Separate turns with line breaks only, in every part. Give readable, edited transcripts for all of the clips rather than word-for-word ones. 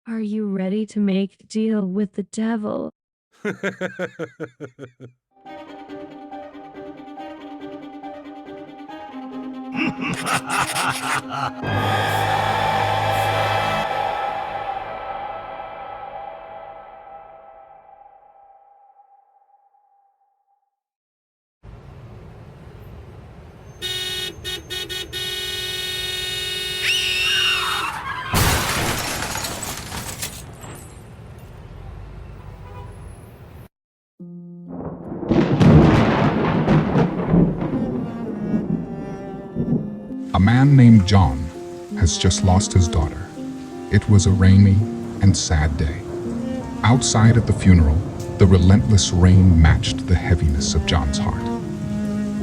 Are you ready to make a deal with the devil?
A man named John has just lost his daughter. It was a rainy and sad day. Outside at the funeral, the relentless rain matched the heaviness of John's heart.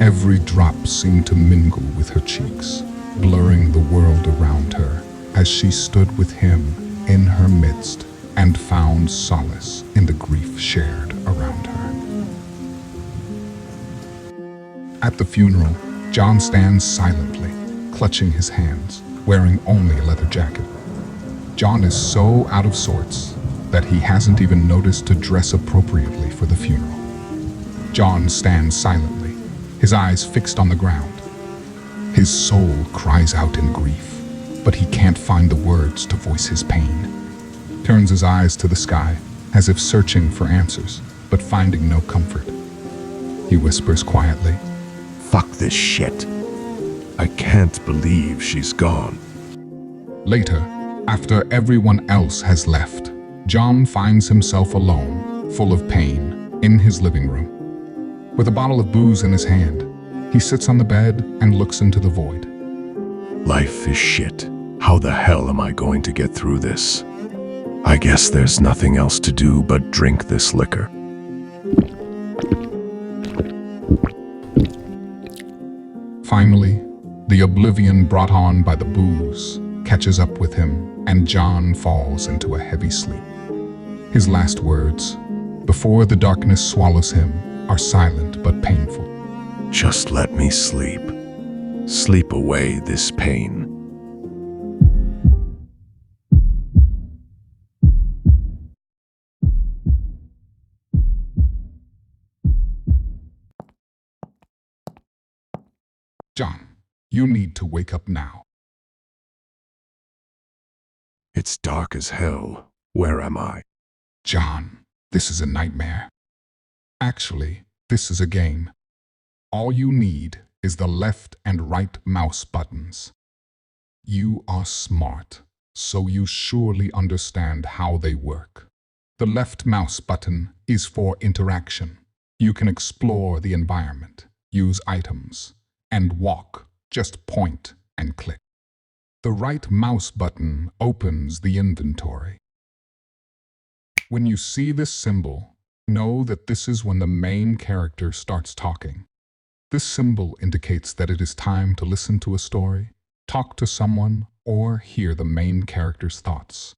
Every drop seemed to mingle with her cheeks, blurring the world around her as she stood with him in her midst and found solace in the grief shared around her. At the funeral, John stands silently, clutching his hands, wearing only a leather jacket. John is so out of sorts that he hasn't even noticed to dress appropriately for the funeral. John stands silently, his eyes fixed on the ground. His soul cries out in grief, but he can't find the words to voice his pain. Turns his eyes to the sky, as if searching for answers, but finding no comfort. He whispers quietly,
"Fuck this shit. I can't believe she's gone."
Later, after everyone else has left, John finds himself alone, full of pain, in his living room. With a bottle of booze in his hand, he sits on the bed and looks into the void.
Life is shit. How the hell am I going to get through this? I guess there's nothing else to do but drink this liquor.
Finally, the oblivion brought on by the booze catches up with him, and John falls into a heavy sleep. His last words, before the darkness swallows him, are silent but painful.
Just let me sleep. Sleep away this pain.
John, you need to wake up now.
It's dark as hell. Where am I?
John, this is a nightmare. Actually, this is a game. All you need is the left and right mouse buttons. You are smart, so you surely understand how they work. The left mouse button is for interaction. You can explore the environment, use items, and walk. Just point and click. The right mouse button opens the inventory. When you see this symbol, know that this is when the main character starts talking. This symbol indicates that it is time to listen to a story, talk to someone, or hear the main character's thoughts.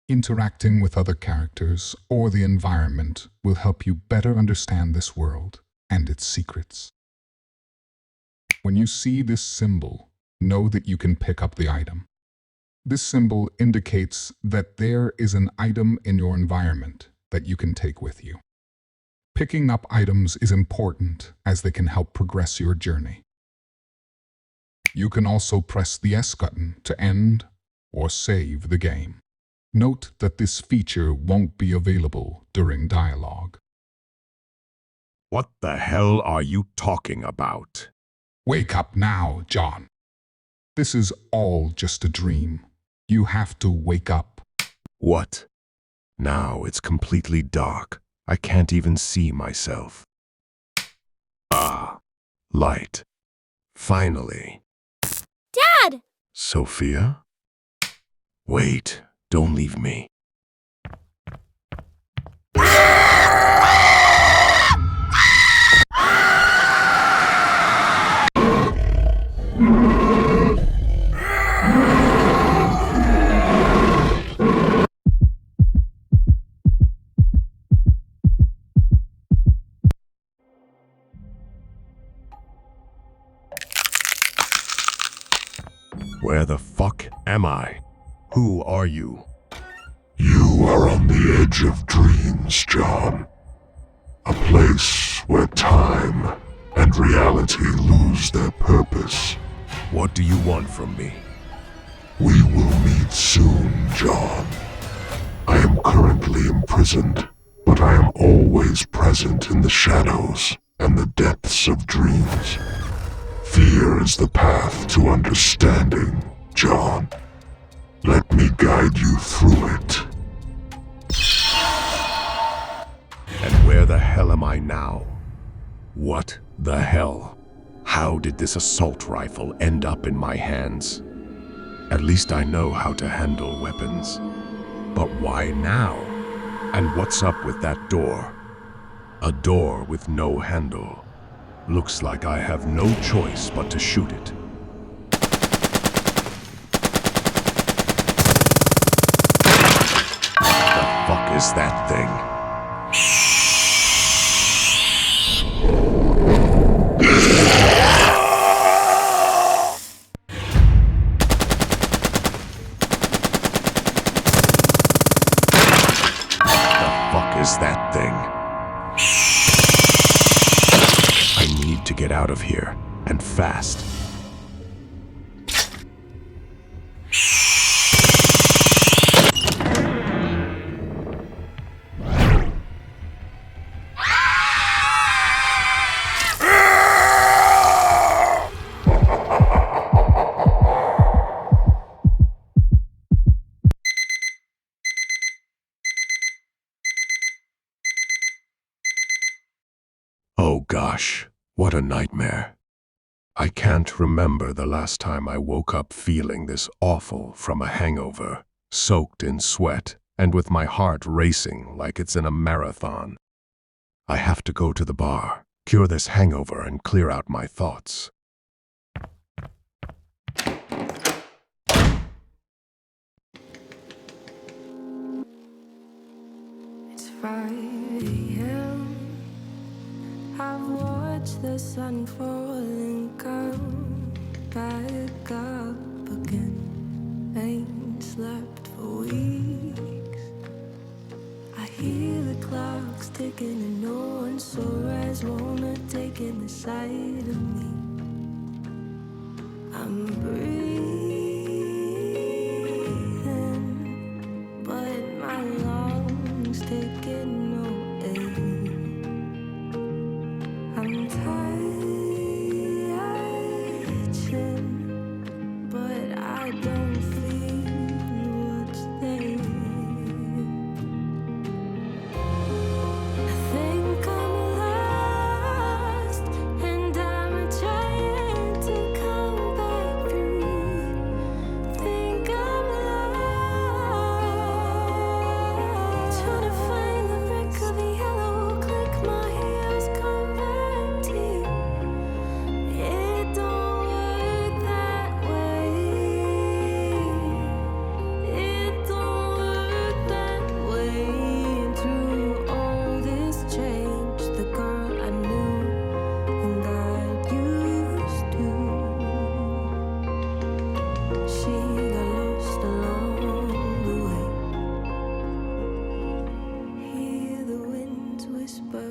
Interacting with other characters or the environment will help you better understand this world and its secrets. When you see this symbol, know that you can pick up the item. This symbol indicates that there is an item in your environment that you can take with you. Picking up items is important as they can help progress your journey. You can also press the S button to end or save the game. Note that this feature won't be available during dialogue.
What the hell are you talking about?
Wake up now, John. This is all just a dream. You have to wake up.
What? Now it's completely dark. I can't even see myself. Ah, light. Finally.
Dad!
Sophia? Wait, don't leave me. Where the fuck am I? Who are you? on the edge of dreams, John. A place where time and reality lose their purpose. What do you want from me? We will meet soon, John. I am currently imprisoned, but I am always present in the shadows and the depths of dreams. Fear is the path to understanding, John. Let me guide you through it. And where the hell am I now? What the hell? How did this assault rifle end up in my hands? At least I know how to handle weapons. But why now? And what's up with that door? A door with no handle. Looks like I have no choice but to shoot it. The fuck is that thing? Is that thing? I need to get out of here, and fast. Oh gosh, what a nightmare. I can't remember the last time I woke up feeling this awful from a hangover, soaked in sweat, and with my heart racing like it's in a marathon. I have to go to the bar, cure this hangover, and clear out my thoughts.
It's 5 a.m. I've watched the sun fall and come back up again. Ain't slept for weeks. I hear the clocks ticking and no one's sore as wanna take in the sight of me. I'm breathing, but my lungs taking no air. I'm touching, but I don't feel what's there. I think I'm lost, and I'm trying to come back through. Think I'm lost, trying to find the wreck of the yellow click. My heels come back to you. It don't work that way. It don't work that way. And through all this change, the girl I knew and got used to, she got lost along the way. Hear the winds whisper,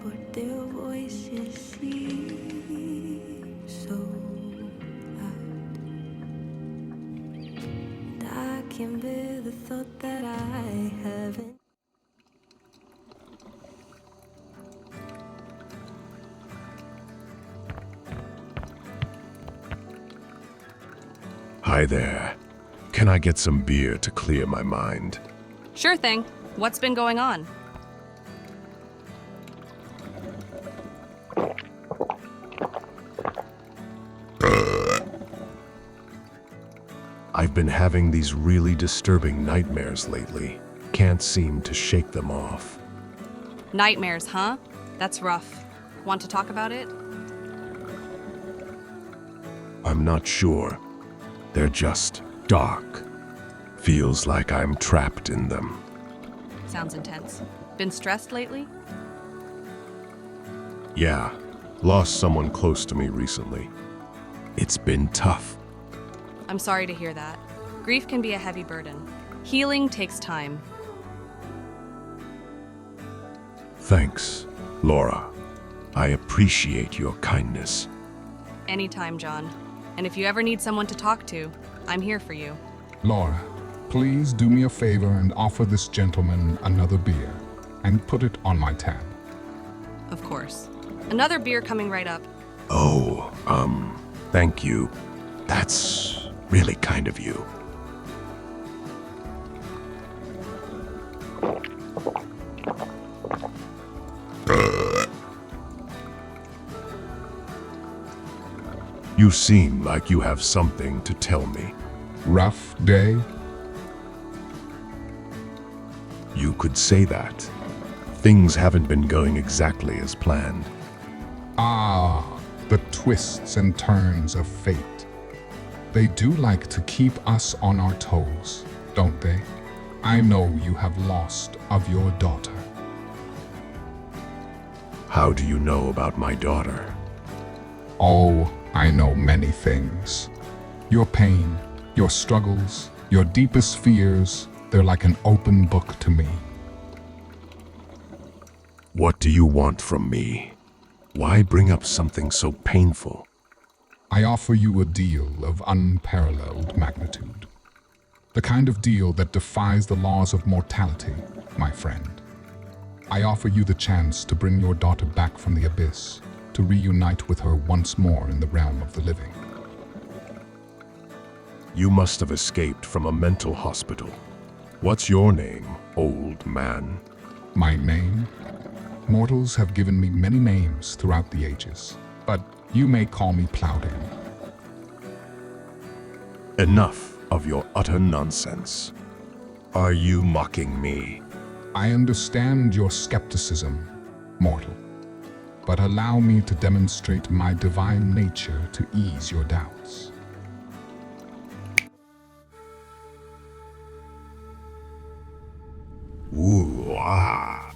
but their voices seem so loud. And I can't bear the thought that I haven't.
Hi there. Can I get some beer to clear my mind?
Sure thing. What's been going on?
I've been having these really disturbing nightmares lately. Can't seem to shake them off.
Nightmares, huh? That's rough. Want to talk about it?
I'm not sure. They're just dark. Feels like I'm trapped in them.
Sounds intense. Been stressed lately?
Yeah, lost someone close to me recently. It's been tough.
I'm sorry to hear that. Grief can be a heavy burden. Healing takes time.
Thanks, Laura. I appreciate your kindness.
Anytime, John. And if you ever need someone to talk to, I'm here for you.
Laura, please do me a favor and offer this gentleman another beer and put it on my tab.
Of course. Another beer coming right up.
Oh, thank you. That's really kind of you. You seem like you have something to tell me.
Rough day?
You could say that. Things haven't been going exactly as planned.
Ah, the twists and turns of fate. They do like to keep us on our toes, don't they? I know you have lost of your daughter.
How do you know about my daughter?
Oh, I know many things. Your pain, your struggles, your deepest fears, they're like an open book to me.
What do you want from me? Why bring up something so painful?
I offer you a deal of unparalleled magnitude. The kind of deal that defies the laws of mortality, my friend. I offer you the chance to bring your daughter back from the abyss, to reunite with her once more in the realm of the living.
You must have escaped from a mental hospital. What's your name, old man?
My name? Mortals have given me many names throughout the ages, but you may call me Plowden.
Enough of your utter nonsense. Are you mocking me?
I understand your skepticism, mortal, but allow me to demonstrate my divine nature to ease your doubts.
Ooh, ah.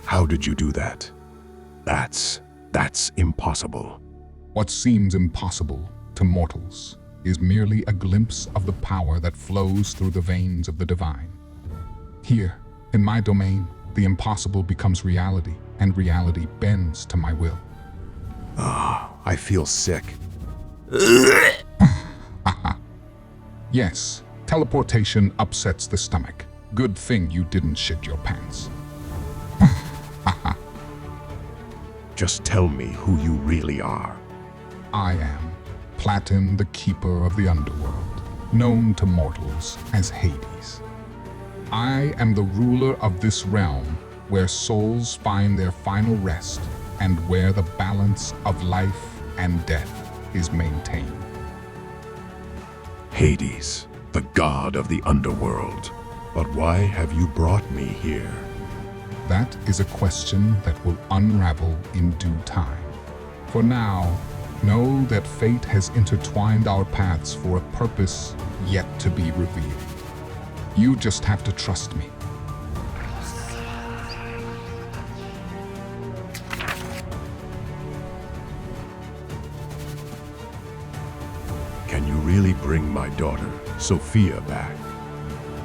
How did you do that? That's impossible.
What seems impossible to mortals is merely a glimpse of the power that flows through the veins of the divine. Here, in my domain, the impossible becomes reality, and reality bends to my will.
I feel sick.
Yes, teleportation upsets the stomach. Good thing you didn't shit your pants.
Just tell me who you really are.
I am Platin, the keeper of the underworld, known to mortals as Hades. I am the ruler of this realm where souls find their final rest and where the balance of life and death is maintained.
Hades, the god of the underworld. But why have you brought me here?
That is a question that will unravel in due time. For now, know that fate has intertwined our paths for a purpose yet to be revealed. You just have to trust me.
Can you really bring my daughter, Sophia, back?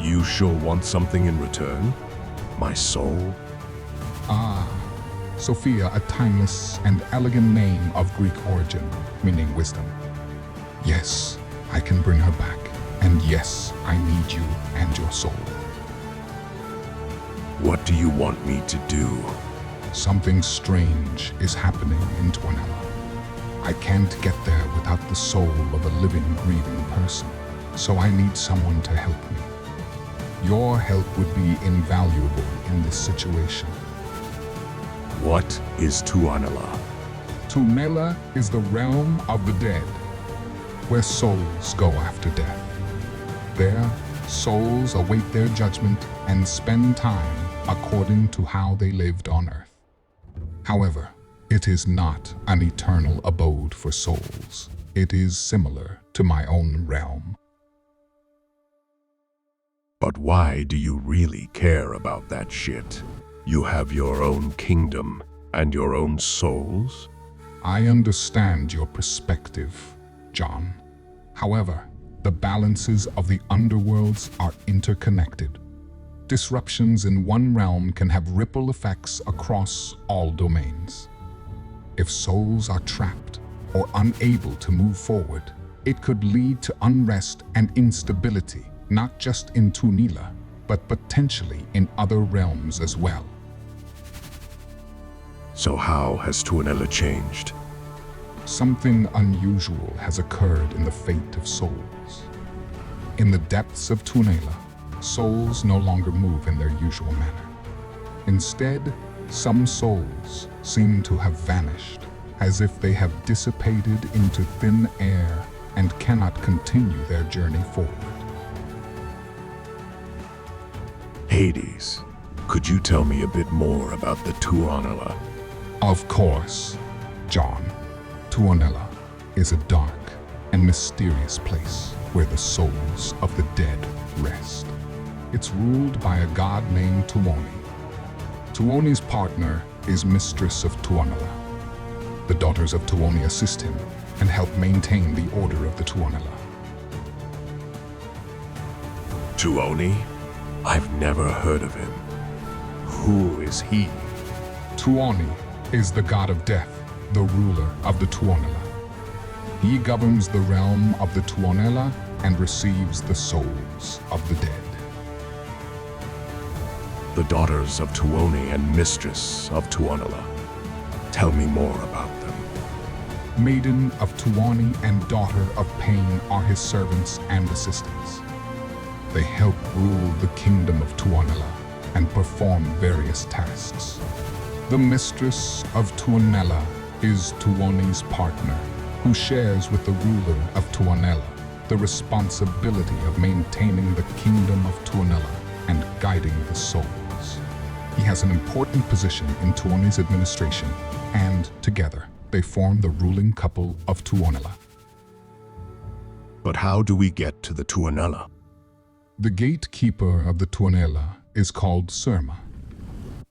You sure want something in return? My soul?
Sophia, a timeless and elegant name of Greek origin, meaning wisdom. Yes, I can bring her back. And yes, I need you and your soul.
What do you want me to do?
Something strange is happening in Tuonela. I can't get there without the soul of a living, grieving person, so I need someone to help me. Your help would be invaluable in this situation.
What is Tuonela?
Tuonela is the realm of the dead, where souls go after death. There, souls await their judgment and spend time according to how they lived on earth. However, it is not an eternal abode for souls. It is similar to my own realm.
But why do you really care about that shit? You have your own kingdom and your own souls?
I understand your perspective, John. However, the balances of the underworlds are interconnected. Disruptions in one realm can have ripple effects across all domains. If souls are trapped or unable to move forward, it could lead to unrest and instability, not just in Tuonela, but potentially in other realms as well.
So how has Tuonela changed?
Something unusual has occurred in the fate of souls. In the depths of Tuonela, souls no longer move in their usual manner. Instead, some souls seem to have vanished, as if they have dissipated into thin air and cannot continue their journey forward.
Hades, could you tell me a bit more about the Tuonela?
Of course, John. Tuonela is a dark and mysterious place where the souls of the dead rest. It's ruled by a god named Tuoni. Tuoni's partner is Mistress of Tuonela. The daughters of Tuoni assist him and help maintain the order of the Tuonela.
Tuoni? I've never heard of him. Who is he?
Tuoni is the god of death, the ruler of the Tuonela. He governs the realm of the Tuonela and receives the souls of the dead.
The daughters of Tuoni and Mistress of Tuonela. Tell me more about them.
Maiden of Tuoni and Daughter of Pain are his servants and assistants. They help rule the kingdom of Tuonela and perform various tasks. The Mistress of Tuonela is Tuoni's partner, who shares with the ruler of Tuonela the responsibility of maintaining the kingdom of Tuonela and guiding the souls. He has an important position in Tuoni's administration, and together they form the ruling couple of Tuonela.
But how do we get to the Tuonela?
The gatekeeper of the Tuonela is called Surma.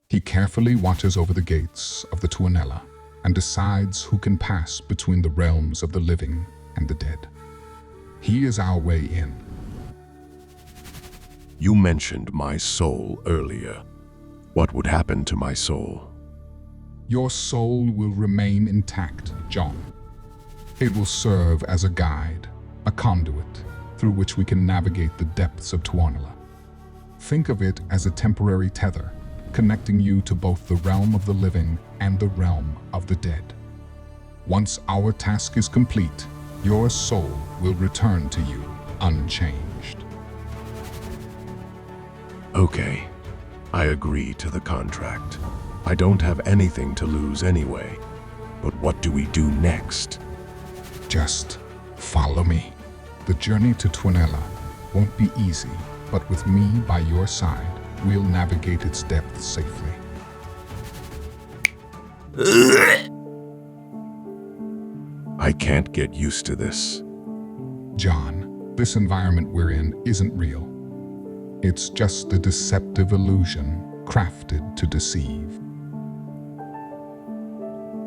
He carefully watches over the gates of the Tuonela and decides who can pass between the realms of the living and the dead. He is our way in.
You mentioned my soul earlier. What would happen to my soul?
Your soul will remain intact, John. It will serve as a guide, a conduit, through which we can navigate the depths of Tuonela. Think of it as a temporary tether, connecting you to both the realm of the living and the realm of the dead. Once our task is complete, your soul will return to you unchanged.
Okay, I agree to the contract. I don't have anything to lose anyway. But what do we do next?
Just follow me. The journey to Tuonela won't be easy, but with me by your side, we'll navigate its depths safely.
I can't get used to this.
John, this environment we're in isn't real. It's just a deceptive illusion crafted to deceive.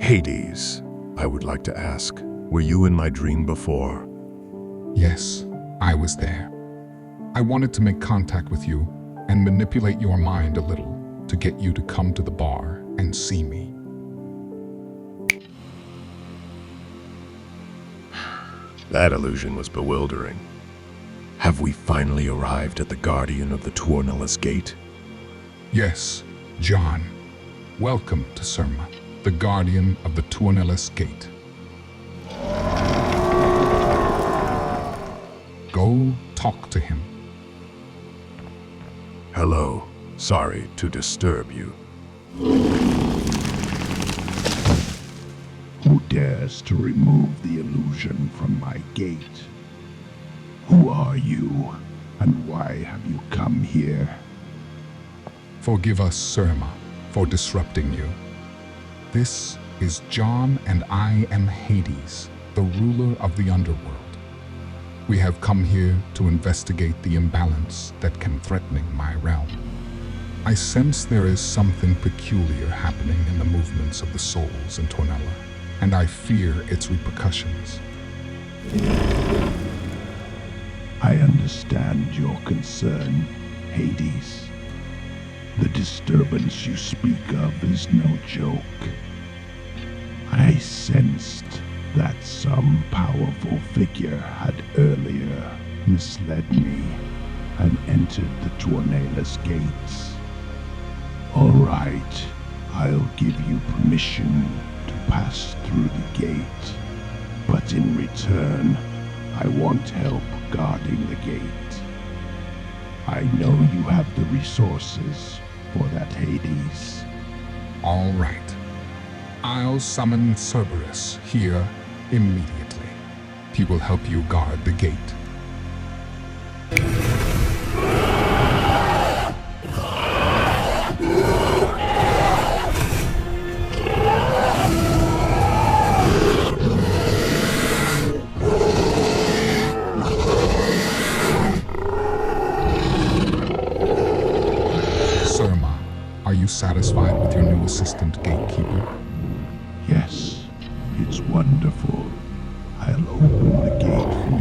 Hades, I would like to ask, were you in my dream before?
Yes, I was there. I wanted to make contact with you and manipulate your mind a little to get you to come to the bar and see me.
That illusion was bewildering. Have we finally arrived at the guardian of the Tuonela's gate?
Yes, John. Welcome to Surma, the guardian of the Tuonela's gate. Go talk to him.
Hello. Sorry to disturb you.
Who dares to remove the illusion from my gate? Who are you, and why have you come here?
Forgive us, Surma, for disrupting you. This is John, and I am Hades, the ruler of the underworld. We have come here to investigate the imbalance that can threaten my realm. I sense there is something peculiar happening in the movements of the souls in Tuonela, and I fear its repercussions.
I understand your concern, Hades. The disturbance you speak of is no joke. I sensed that some powerful figure had earlier misled me and entered the Tuonela's gates. All right, I'll give you permission to pass through the gate, but in return, I want help guarding the gate. I know you have the resources for that, Hades.
All right. I'll summon Cerberus here immediately. He will help you guard the gate. Surma, are you satisfied with your new assistant gatekeeper?
Yes, it's wonderful. I'll open the gate for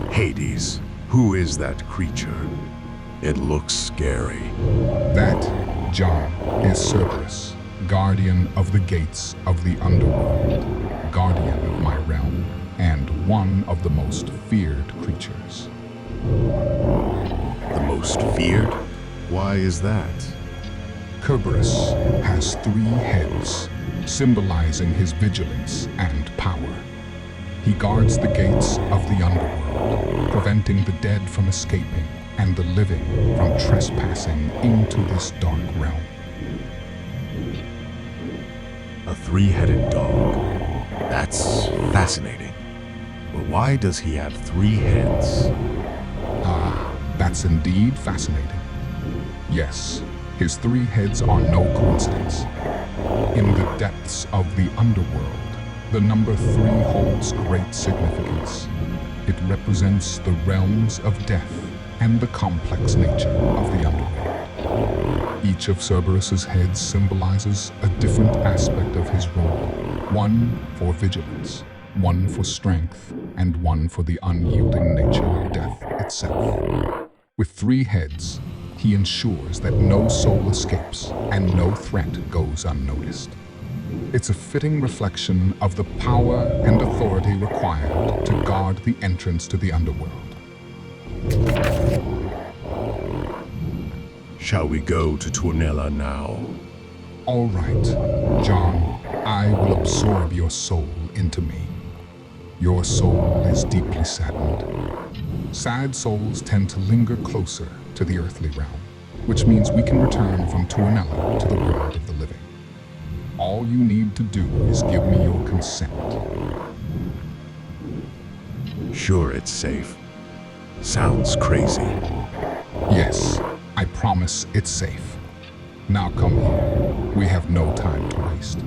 you.
Hades, who is that creature? It looks scary.
That, John, is Cerberus, guardian of the gates of the underworld, guardian of my realm, and one of the most feared creatures.
The most feared? Why is that?
Cerberus has 3 heads, symbolizing his vigilance and power. He guards the gates of the underworld, preventing the dead from escaping and the living from trespassing into this dark realm.
A 3-headed dog. That's fascinating. But why does he have 3 heads?
Ah, that's indeed fascinating. Yes, his 3 heads are no coincidence. In the depths of the underworld, the number 3 holds great significance. It represents the realms of death and the complex nature of the underworld. Each of Cerberus's heads symbolizes a different aspect of his role. One for vigilance, one for strength, and one for the unyielding nature of death itself. With 3 heads, he ensures that no soul escapes and no threat goes unnoticed. It's a fitting reflection of the power and authority required to guard the entrance to the underworld.
Shall we go to Tuonela now?
All right, John, I will absorb your soul into me. Your soul is deeply saddened. Sad souls tend to linger closer to the earthly realm, which means we can return from Tuonela to the world of the living. All you need to do is give me your consent.
Sure it's safe. Sounds crazy.
Yes, I promise it's safe. Now come here. We have no time to waste.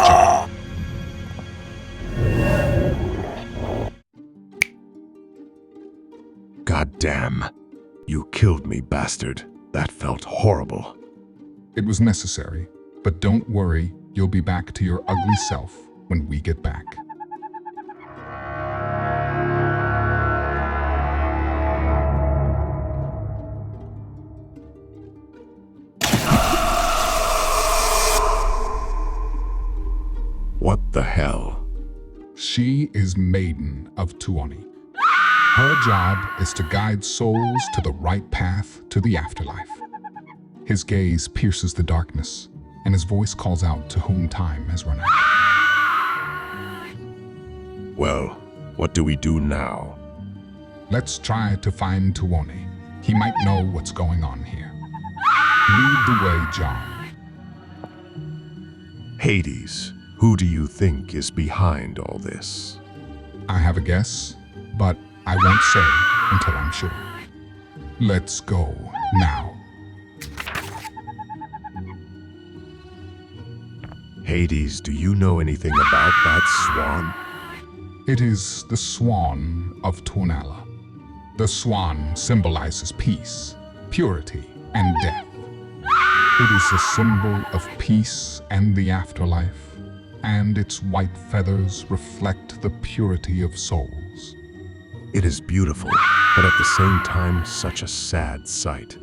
John.
God damn. You killed me, bastard. That felt horrible.
It was necessary, but don't worry, you'll be back to your ugly self when we get back.
What the hell?
She is Maiden of Tuoni. Her job is to guide souls to the right path to the afterlife. His gaze pierces the darkness, and his voice calls out to whom time has run out.
Well, what do we do now?
Let's try to find Tuoni. He might know what's going on here. Lead the way, John.
Hades, who do you think is behind all this?
I have a guess, but I won't say until I'm sure. Let's go now.
Hades, do you know anything about that swan?
It is the swan of Tuonela. The swan symbolizes peace, purity, and death. It is a symbol of peace and the afterlife, and its white feathers reflect the purity of souls.
It is beautiful, but at the same time such a sad sight.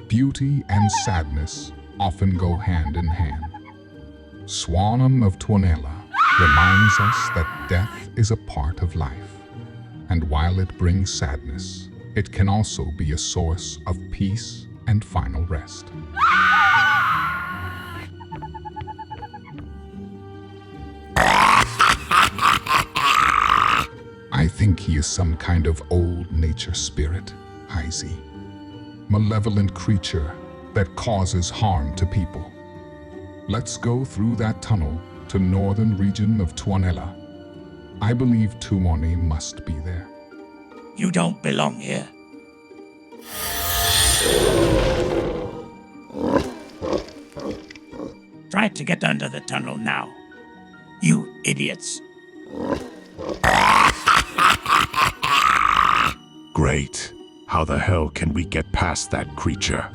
Beauty and sadness often go hand in hand. Swanum of Tuonela reminds us that death is a part of life, and while it brings sadness, it can also be a source of peace and final rest. I think he is some kind of old nature spirit, Heisey. Malevolent creature that causes harm to people. Let's go through that tunnel to northern region of Tuonela. I believe Tuoni must be there.
You don't belong here. Try to get under the tunnel now. You idiots.
Great. How the hell can we get past that creature?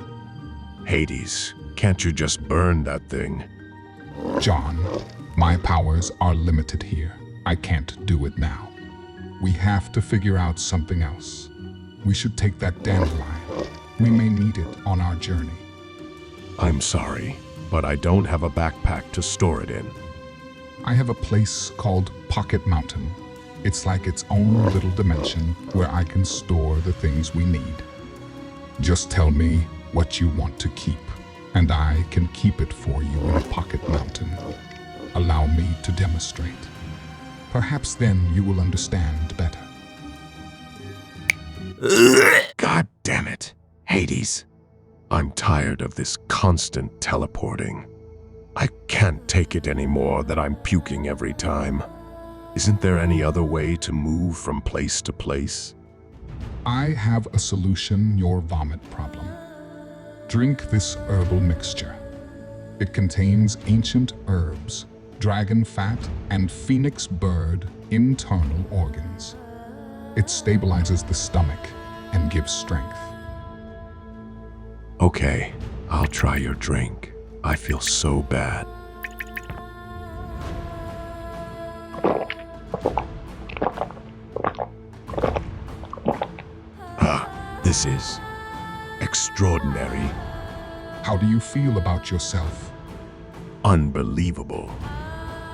Hades, can't you just burn that thing?
John, my powers are limited here. I can't do it now. We have to figure out something else. We should take that dandelion. We may need it on our journey.
I'm sorry, but I don't have a backpack to store it in.
I have a place called Pocket Mountain. It's like its own little dimension where I can store the things we need. Just tell me what you want to keep, and I can keep it for you in Pocket Mountain. Allow me to demonstrate. Perhaps then you will understand better.
God damn it, Hades. I'm tired of this constant teleporting. I can't take it anymore that I'm puking every time. Isn't there any other way to move from place to place?
I have a solution your vomit problem. Drink this herbal mixture. It contains ancient herbs, dragon fat, and phoenix bird internal organs. It stabilizes the stomach and gives strength.
Okay, I'll try your drink. I feel so bad. This is extraordinary,
How do you feel about yourself?
unbelievable.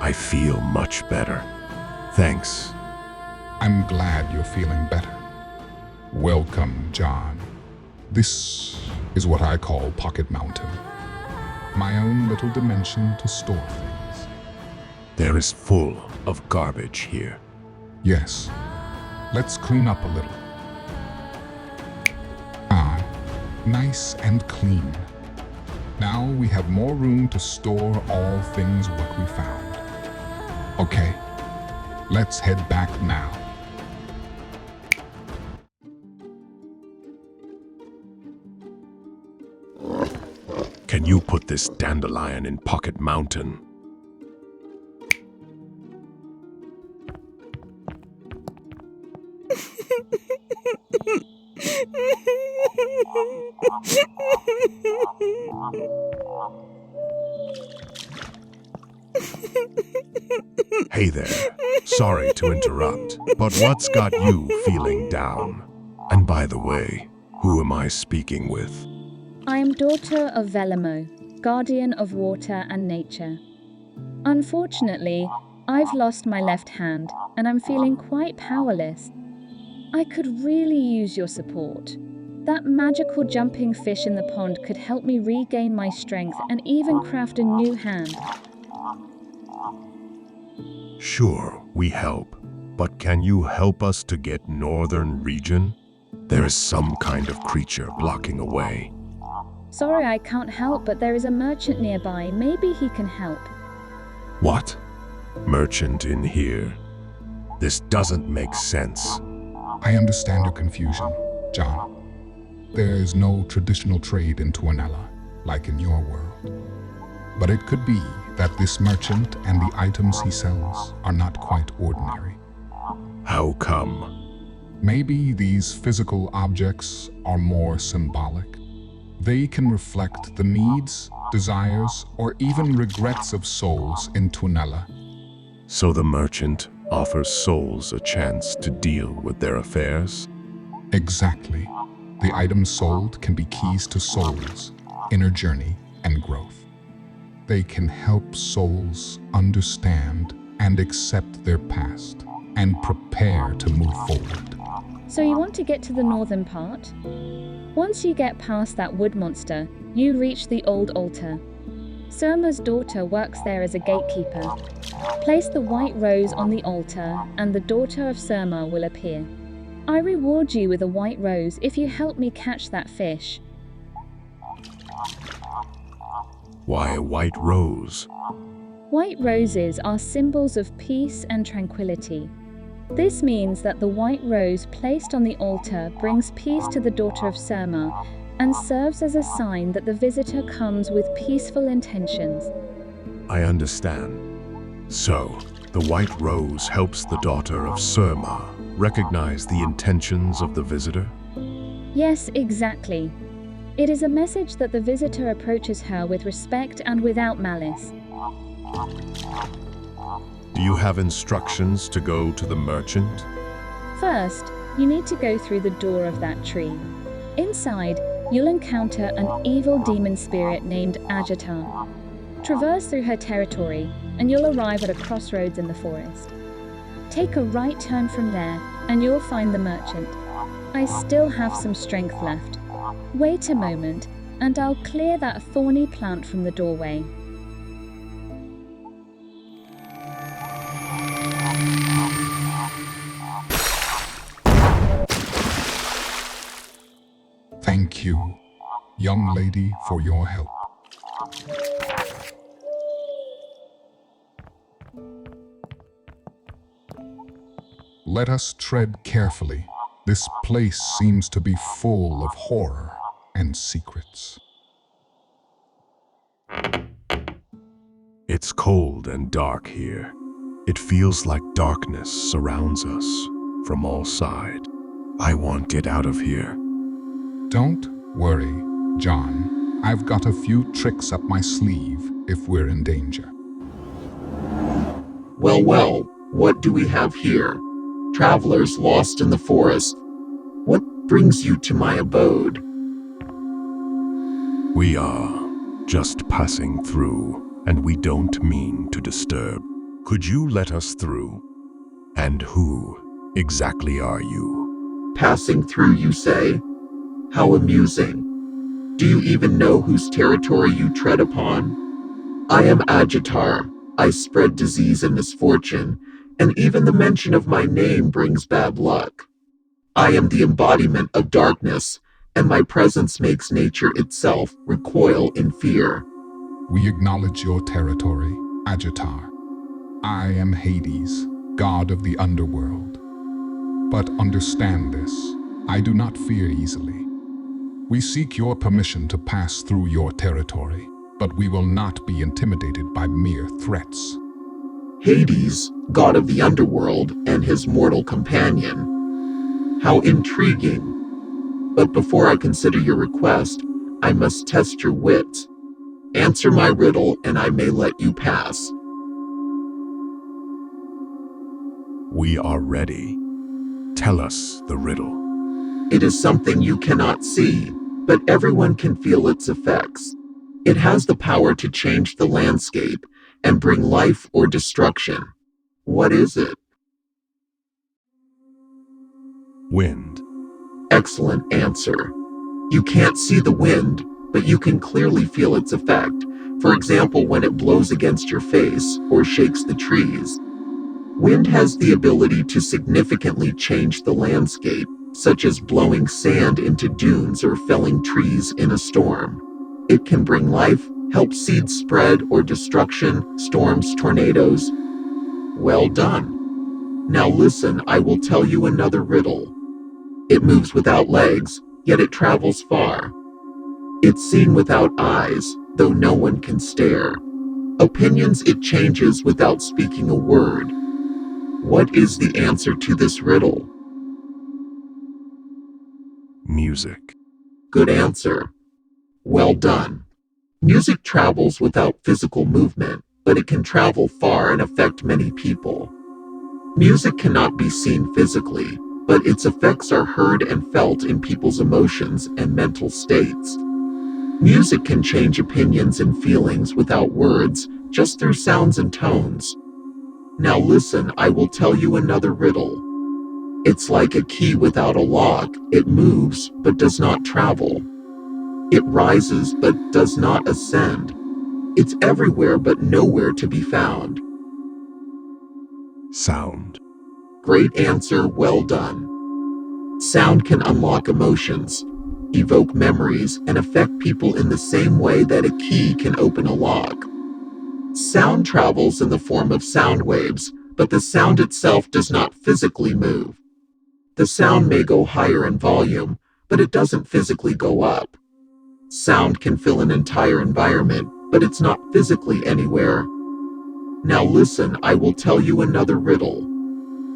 I feel much better. Thanks.
I'm glad you're feeling better. Welcome, John. This is what I call Pocket Mountain. My own little dimension to store things.
There is full of garbage here.
Yes, let's clean up a little. Ah, nice and clean. Now we have more room to store all things what we found. Okay, let's head back now.
Can you put this dandelion in Pocket Mountain? Hey there. Sorry to interrupt, but what's got you feeling down? And by the way, who am I speaking with?
I am daughter of Velamo, guardian of water and nature. Unfortunately, I've lost my left hand and I'm feeling quite powerless. I could really use your support. That magical jumping fish in the pond could help me regain my strength and even craft a new hand.
Sure, we help. But can you help us to get northern region? There is some kind of creature blocking a way.
Sorry I can't help, but there is a merchant nearby. Maybe he can help.
What? Merchant in here? This doesn't make sense.
I understand your confusion, John. There is no traditional trade in Tuonela, like in your world. But it could be that this merchant and the items he sells are not quite ordinary.
How come?
Maybe these physical objects are more symbolic. They can reflect the needs, desires, or even regrets of souls in Tuonela.
So the merchant offers souls a chance to deal with their affairs?
Exactly. The items sold can be keys to souls, inner journey, and growth. They can help souls understand and accept their past and prepare to move forward.
So you want to get to the northern part? Once you get past that wood monster, you reach the old altar. Surma's daughter works there as a gatekeeper. Place the white rose on the altar and the daughter of Surma will appear. I reward you with a white rose if you help me catch that fish.
Why a white rose?
White roses are symbols of peace and tranquility. This means that the white rose placed on the altar brings peace to the daughter of Surma and serves as a sign that the visitor comes with peaceful intentions.
I understand. So, the white rose helps the daughter of Surma recognize the intentions of the visitor?
Yes, exactly. It is a message that the visitor approaches her with respect and without malice.
Do you have instructions to go to the merchant?
First, you need to go through the door of that tree. Inside, you'll encounter an evil demon spirit named Ajatar. Traverse through her territory, and you'll arrive at a crossroads in the forest. Take a right turn from there, and you'll find the merchant. I still have some strength left. Wait a moment, and I'll clear that thorny plant from the doorway.
Thank you, young lady, for your help. Let us tread carefully. This place seems to be full of horror and secrets.
It's cold and dark here. It feels like darkness surrounds us from all sides. I won't get out of here.
Don't worry, John. I've got a few tricks up my sleeve if we're in danger.
Well, what do we have here? Travelers lost in the forest. What brings you to my abode?
We are just passing through, and we don't mean to disturb. Could you let us through? And who exactly are you?
Passing through, you say? How amusing. Do you even know whose territory you tread upon? I am Agitar. I spread disease and misfortune, and even the mention of my name brings bad luck. I am the embodiment of darkness, and my presence makes nature itself recoil in fear.
We acknowledge your territory, Agitar. I am Hades, god of the underworld. But understand this, I do not fear easily. We seek your permission to pass through your territory, but we will not be intimidated by mere threats.
Hades, god of the underworld, and his mortal companion. How intriguing. But before I consider your request, I must test your wits. Answer my riddle, and I may let you pass.
We are ready. Tell us the riddle.
It is something you cannot see, but everyone can feel its effects. It has the power to change the landscape and bring life or destruction. What is it?
Wind.
Excellent answer. You can't see the wind, but you can clearly feel its effect. For example, when it blows against your face or shakes the trees. Wind has the ability to significantly change the landscape, such as blowing sand into dunes or felling trees in a storm. It can bring life, help seeds spread, or destruction, storms, tornadoes. Well done. Now listen, I will tell you another riddle. It moves without legs, yet it travels far. It's seen without eyes, though no one can stare. Opinions it changes without speaking a word. What is the answer to this riddle?
Music.
Good answer. Well done. Music travels without physical movement, but it can travel far and affect many people. Music cannot be seen physically, but its effects are heard and felt in people's emotions and mental states. Music can change opinions and feelings without words, just through sounds and tones. Now listen, I will tell you another riddle. It's like a key without a lock. It moves, but does not travel. It rises, but does not ascend. It's everywhere, but nowhere to be found.
Sound.
Great answer, well done. Sound can unlock emotions, evoke memories, and affect people in the same way that a key can open a lock. Sound travels in the form of sound waves, but the sound itself does not physically move. The sound may go higher in volume, but it doesn't physically go up. Sound can fill an entire environment, but it's not physically anywhere. Now listen, I will tell you another riddle.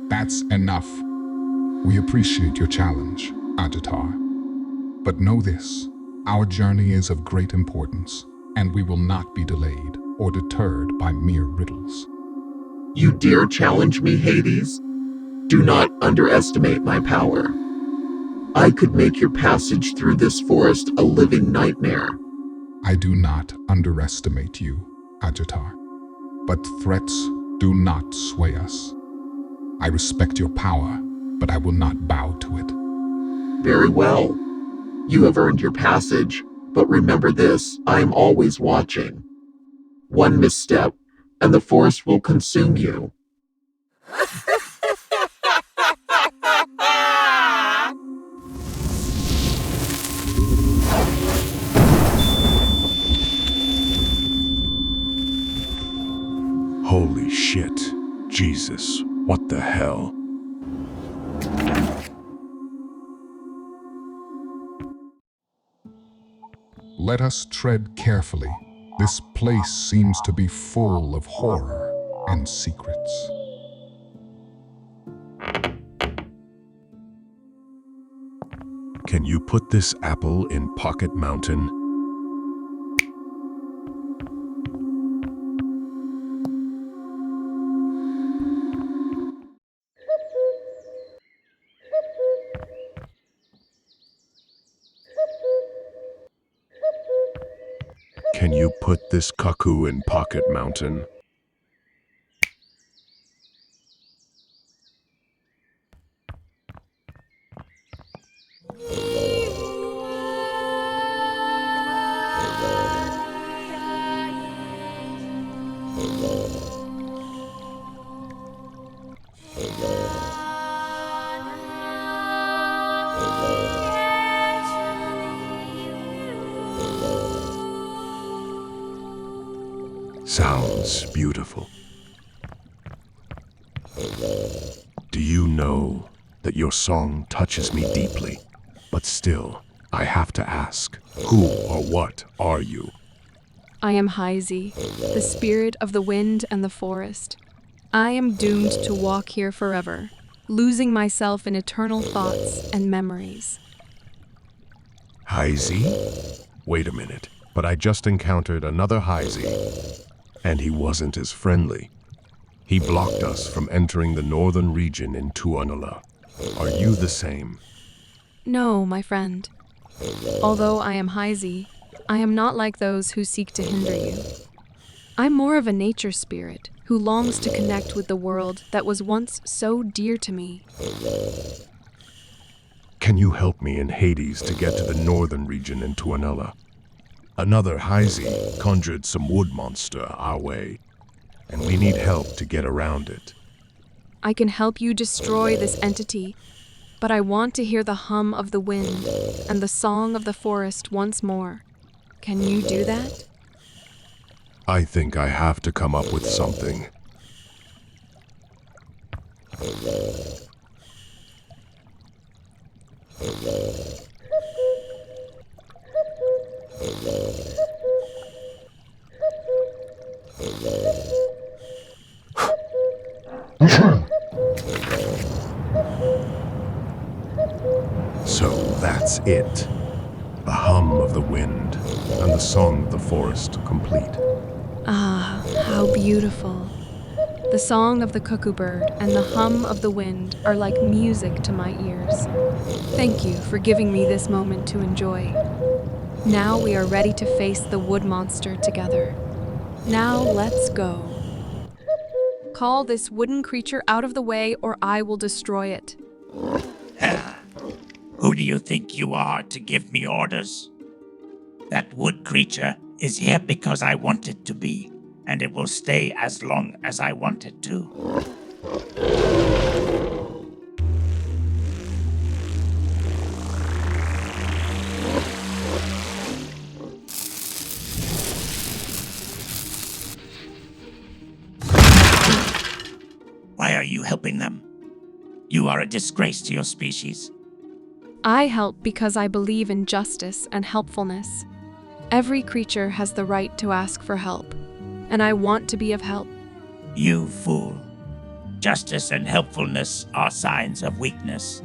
That's enough. We appreciate your challenge, Ajatar. But know this, our journey is of great importance, and we will not be delayed or deterred by mere riddles.
You dare challenge me, Hades? Do not underestimate my power. I could make your passage through this forest a living nightmare.
I do not underestimate you, Ajatar. But threats do not sway us. I respect your power, but I will not bow to it.
Very well. You have earned your passage, but remember this, I am always watching. One misstep, and the forest will consume you.
Holy shit. Jesus, what the hell?
Let us tread carefully. This place seems to be full of horror and secrets.
Can you put this apple in Pocket Mountain? Can you put this cuckoo in Pocket Mountain? Sounds beautiful. Do you know that your song touches me deeply? But still, I have to ask, who or what are you?
I am Heisi, the spirit of the wind and the forest. I am doomed to walk here forever, losing myself in eternal thoughts and memories.
Heisi? Wait a minute, but I just encountered another Heisi, and he wasn't as friendly. He blocked us from entering the northern region in Tuonela. Are you the same?
No, my friend. Although I am Heisi, I am not like those who seek to hinder you. I'm more of a nature spirit who longs to connect with the world that was once so dear to me.
Can you help me in Hades to get to the northern region in Tuonela? Another Heisi conjured some wood monster our way, and we need help to get around it.
I can help you destroy this entity, but I want to hear the hum of the wind and the song of the forest once more. Can you do that?
I think I have to come up with something. So that's it. The hum of the wind, and the song of the forest complete.
Ah, how beautiful. The song of the cuckoo bird and the hum of the wind are like music to my ears. Thank you for giving me this moment to enjoy. Now we are ready to face the wood monster together. Now let's go. Call this wooden creature out of the way or I will destroy it.
Who do you think you are to give me orders? That wood creature is here because I want it to be, and it will stay as long as I want it to. Why are you helping them? You are a disgrace to your species.
I help because I believe in justice and helpfulness. Every creature has the right to ask for help, and I want to be of help.
You fool. Justice and helpfulness are signs of weakness.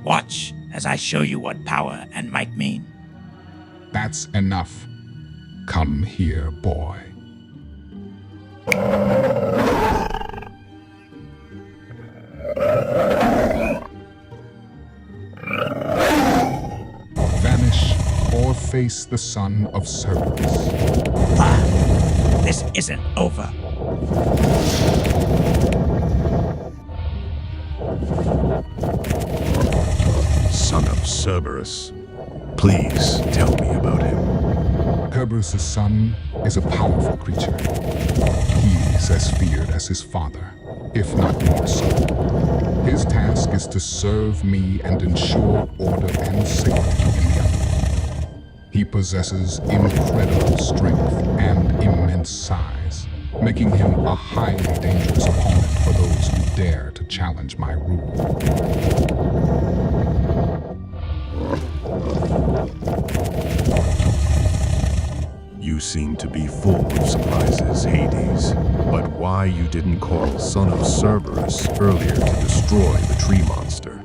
Watch as I show you what power and might mean.
That's enough. Come here, boy. Vanish or face the son of Cerberus.
This isn't over.
Son of Cerberus. Please tell me about him.
Cerberus' son is a powerful creature. He's as feared as his father, if not more so. His task is to serve me and ensure order and safety in the underworld. He possesses incredible strength and immense size, making him a highly dangerous opponent for those who dare to challenge my rule.
You seem to be full of surprises, Hades. But why you didn't call Son of Cerberus earlier to destroy the tree monster?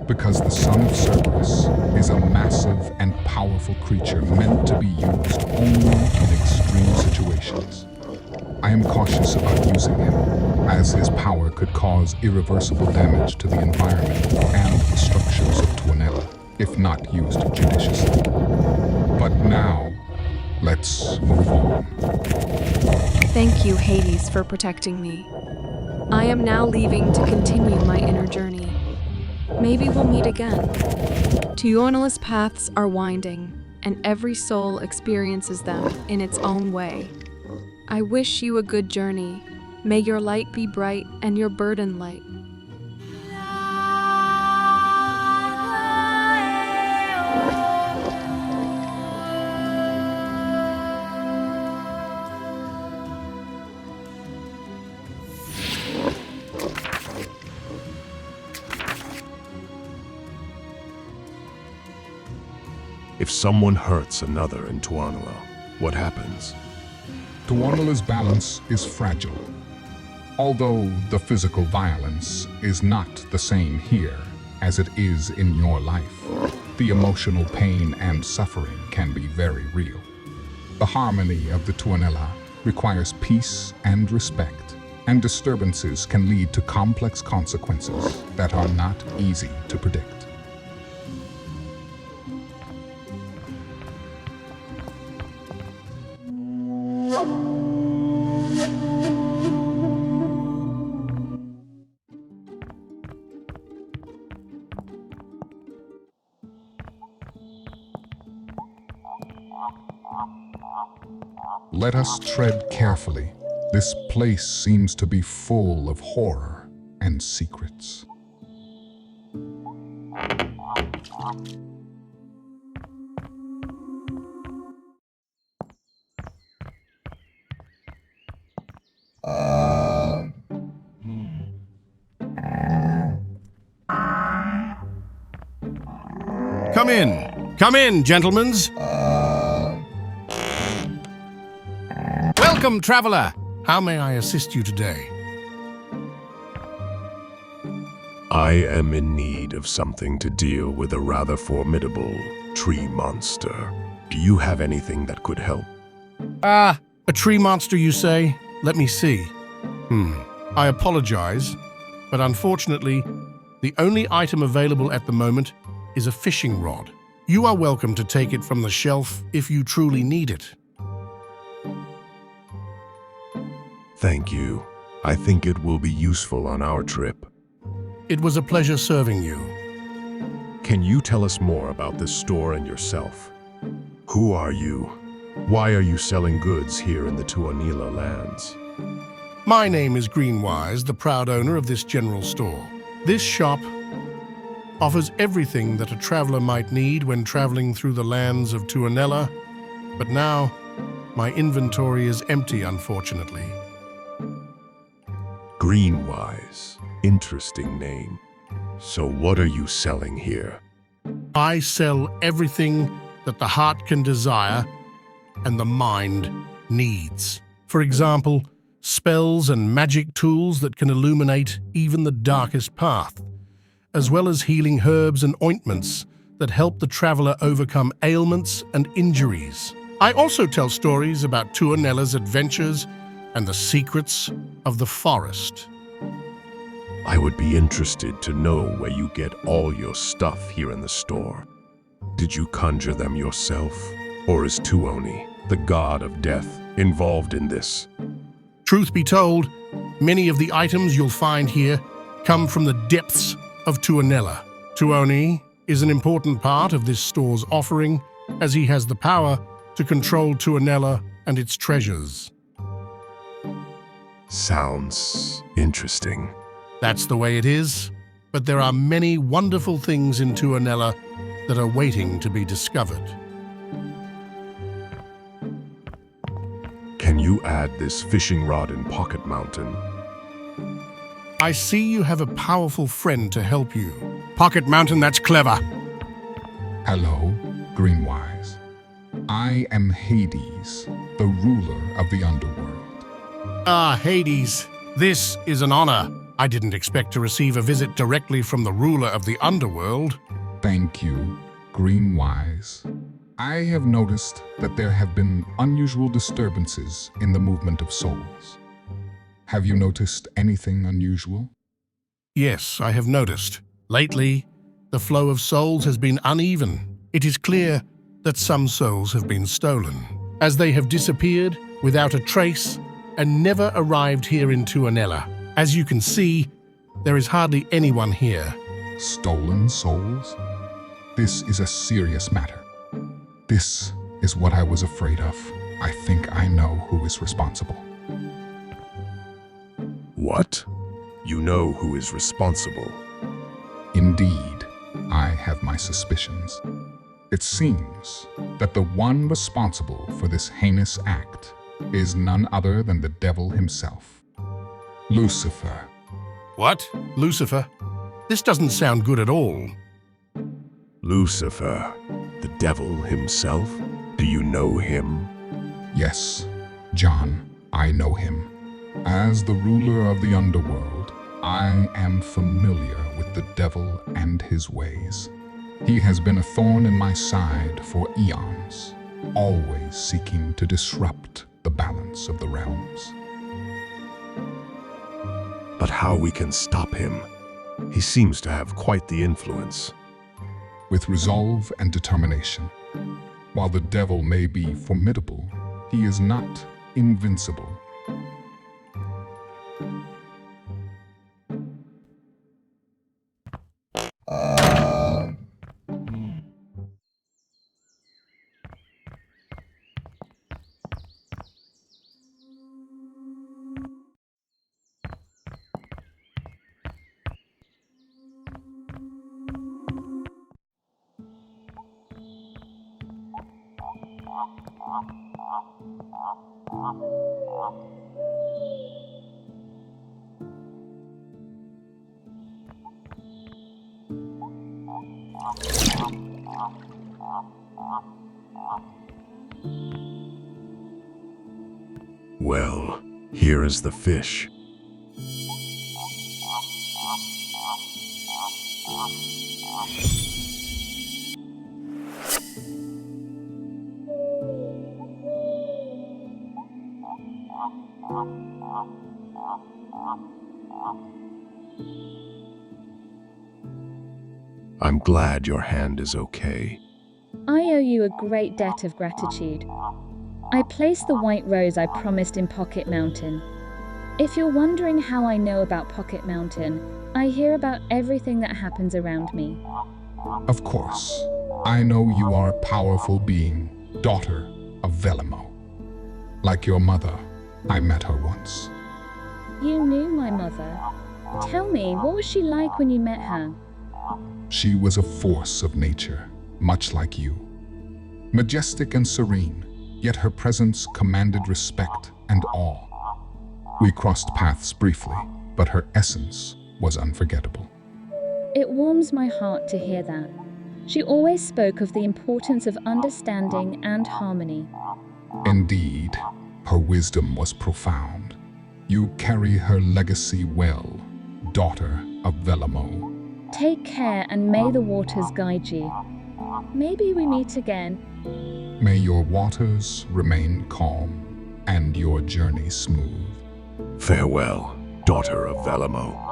Because the son of Cerberus is a massive and powerful creature meant to be used only in extreme situations. I am cautious about using him, as his power could cause irreversible damage to the environment and the structures of Tuonela, if not used judiciously. But now, let's move on.
Thank you, Hades, for protecting me. I am now leaving to continue my inner journey. Maybe we'll meet again. Tuonela's paths are winding, and every soul experiences them in its own way. I wish you a good journey. May your light be bright and your burden light.
If someone hurts another in Tuonela, what happens?
Tuonela's balance is fragile. Although the physical violence is not the same here as it is in your life, the emotional pain and suffering can be very real. The harmony of the Tuonela requires peace and respect, and disturbances can lead to complex consequences that are not easy to predict. Let us tread carefully. This place seems to be full of horror and secrets.
Come in, gentlemen. Welcome, traveler. How may I assist you today?
I am in need of something to deal with a rather formidable tree monster. Do you have anything that could help?
Ah, a tree monster, you say? Let me see. I apologize, but unfortunately, the only item available at the moment is a fishing rod. You are welcome to take it from the shelf if you truly need it.
Thank you. I think it will be useful on our trip.
It was a pleasure serving you.
Can you tell us more about this store and yourself? Who are you? Why are you selling goods here in the Tuonela lands?
My name is Greenwise, the proud owner of this general store. This shop offers everything that a traveler might need when traveling through the lands of Tuonela, but now my inventory is empty, unfortunately.
Greenwise. Interesting name. So what are you selling here?
I sell everything that the heart can desire and the mind needs. For example, spells and magic tools that can illuminate even the darkest path, as well as healing herbs and ointments that help the traveler overcome ailments and injuries. I also tell stories about Tuonela's adventures and the secrets of the forest.
I would be interested to know where you get all your stuff here in the store. Did you conjure them yourself? Or is Tuoni, the god of death, involved in this?
Truth be told, many of the items you'll find here come from the depths of Tuonela. Tuoni is an important part of this store's offering, as he has the power to control Tuonela and its treasures.
Sounds interesting.
That's the way it is, but there are many wonderful things in Tuonela that are waiting to be discovered.
Can you add this fishing rod in Pocket Mountain?
I see you have a powerful friend to help you. Pocket Mountain, that's clever.
Hello, Greenwise. I am Hades, the ruler of the underworld.
Ah, Hades, this is an honor. I didn't expect to receive a visit directly from the ruler of the underworld.
Thank you, Greenwise. I have noticed that there have been unusual disturbances in the movement of souls. Have you noticed anything unusual?
Yes, I have noticed. Lately, the flow of souls has been uneven. It is clear that some souls have been stolen, as they have disappeared without a trace and never arrived here in Tuonela. As you can see, there is hardly anyone here.
Stolen souls? This is a serious matter. This is what I was afraid of. I think I know who is responsible.
What? You know who is responsible?
Indeed, I have my suspicions. It seems that the one responsible for this heinous act is none other than the devil himself, Lucifer.
What? Lucifer? This doesn't sound good at all.
Lucifer, the devil himself? Do you know him?
Yes, John, I know him. As the ruler of the underworld, I am familiar with the devil and his ways. He has been a thorn in my side for eons, always seeking to disrupt the balance of the realms.
But how we can stop him? He seems to have quite the influence.
With resolve and determination. While the devil may be formidable, he is not invincible.
Well, here is the fish. I'm glad your hand is okay.
I owe you a great debt of gratitude. I placed the white rose I promised in Pocket Mountain. If you're wondering how I know about Pocket Mountain, I hear about everything that happens around me.
Of course, I know you are a powerful being, daughter of Velimo. Like your mother, I met her once.
You knew my mother. Tell me, what was she like when you met her?
She was a force of nature, much like you. Majestic and serene, yet her presence commanded respect and awe. We crossed paths briefly, but her essence was unforgettable.
It warms my heart to hear that. She always spoke of the importance of understanding and harmony.
Indeed, her wisdom was profound. You carry her legacy well, daughter of Velimo.
Take care and may the waters guide you. Maybe we meet again.
May your waters remain calm and your journey smooth.
Farewell, daughter of Velimo.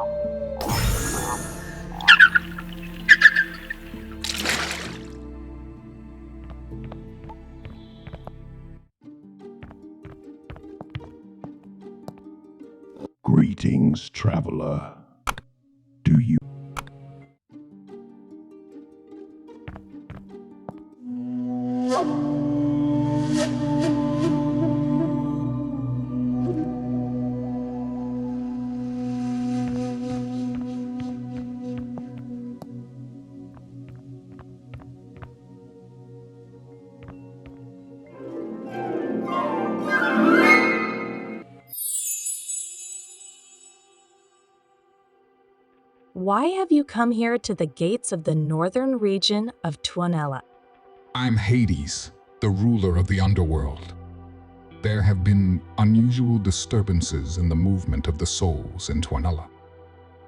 Greetings, traveler. Do you
Why have you come here to the gates of the northern region of Tuonela?
I'm Hades, the ruler of the underworld. There have been unusual disturbances in the movement of the souls in Tuonela.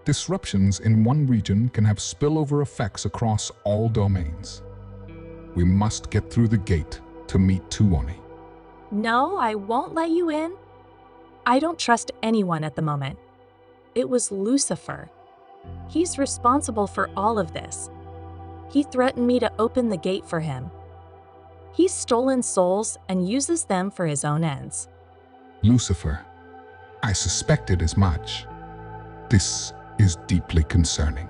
Disruptions in one region can have spillover effects across all domains. We must get through the gate to meet Tuoni.
No, I won't let you in. I don't trust anyone at the moment. It was Lucifer. He's responsible for all of this. He threatened me to open the gate for him. He's stolen souls and uses them for his own ends.
Lucifer, I suspected as much. This is deeply concerning.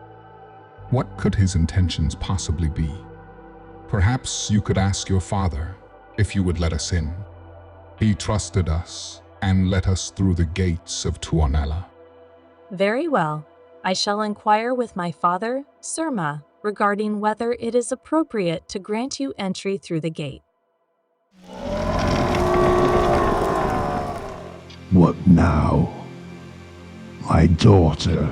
What could his intentions possibly be? Perhaps you could ask your father if you would let us in. He trusted us and let us through the gates of Tuonela.
Very well. I shall inquire with my father, Surma, regarding whether it is appropriate to grant you entry through the gate.
What now? My daughter.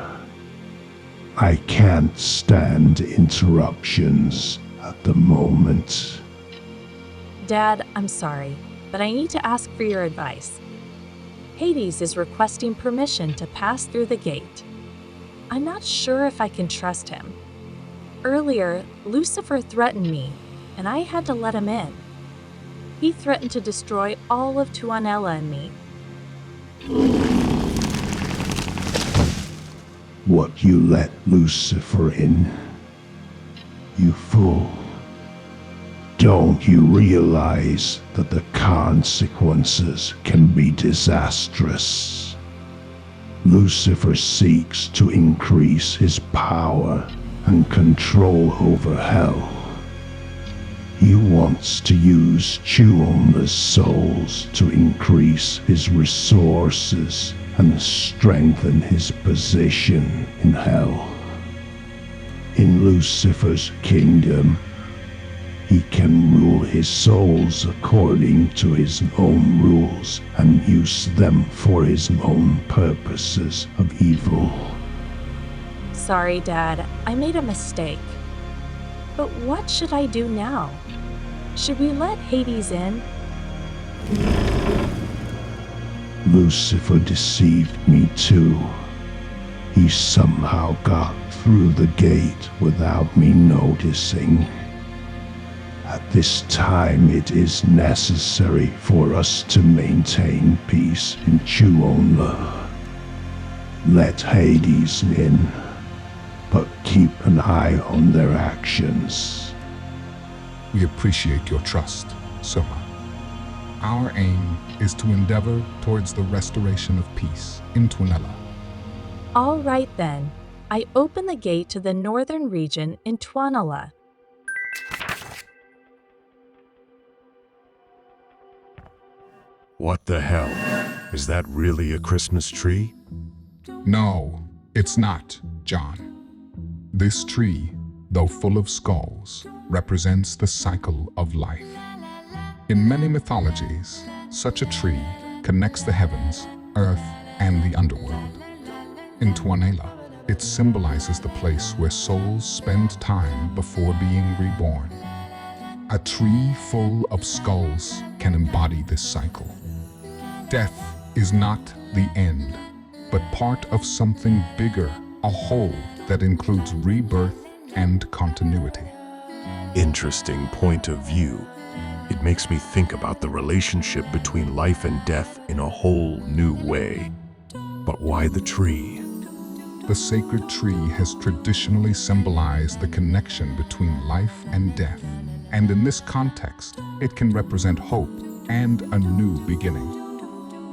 I can't stand interruptions at the moment.
Dad, I'm sorry, but I need to ask for your advice. Hades is requesting permission to pass through the gate. I'm not sure if I can trust him. Earlier, Lucifer threatened me, and I had to let him in. He threatened to destroy all of Tuonela and me.
What, you let Lucifer in? You fool. Don't you realize that the consequences can be disastrous? Lucifer seeks to increase his power and control over hell. He wants to use Tuonela's souls to increase his resources and strengthen his position in hell. In Lucifer's kingdom, he can rule his souls according to his own rules and use them for his own purposes of evil.
Sorry, Dad, I made a mistake. But what should I do now? Should we let Hades in?
Lucifer deceived me too. He somehow got through the gate without me noticing. At this time, it is necessary for us to maintain peace in Tuonela. Let Hades in, but keep an eye on their actions.
We appreciate your trust, Soma. Our aim is to endeavor towards the restoration of peace in Tuonela.
All right then. I open the gate to the northern region in Tuonela.
What the hell? Is that really a Christmas tree?
No, it's not, John. This tree, though full of skulls, represents the cycle of life. In many mythologies, such a tree connects the heavens, earth, and the underworld. In Tuonela, it symbolizes the place where souls spend time before being reborn. A tree full of skulls can embody this cycle. Death is not the end, but part of something bigger, a whole that includes rebirth and continuity.
Interesting point of view. It makes me think about the relationship between life and death in a whole new way. But why the tree?
The sacred tree has traditionally symbolized the connection between life and death, and in this context, it can represent hope and a new beginning.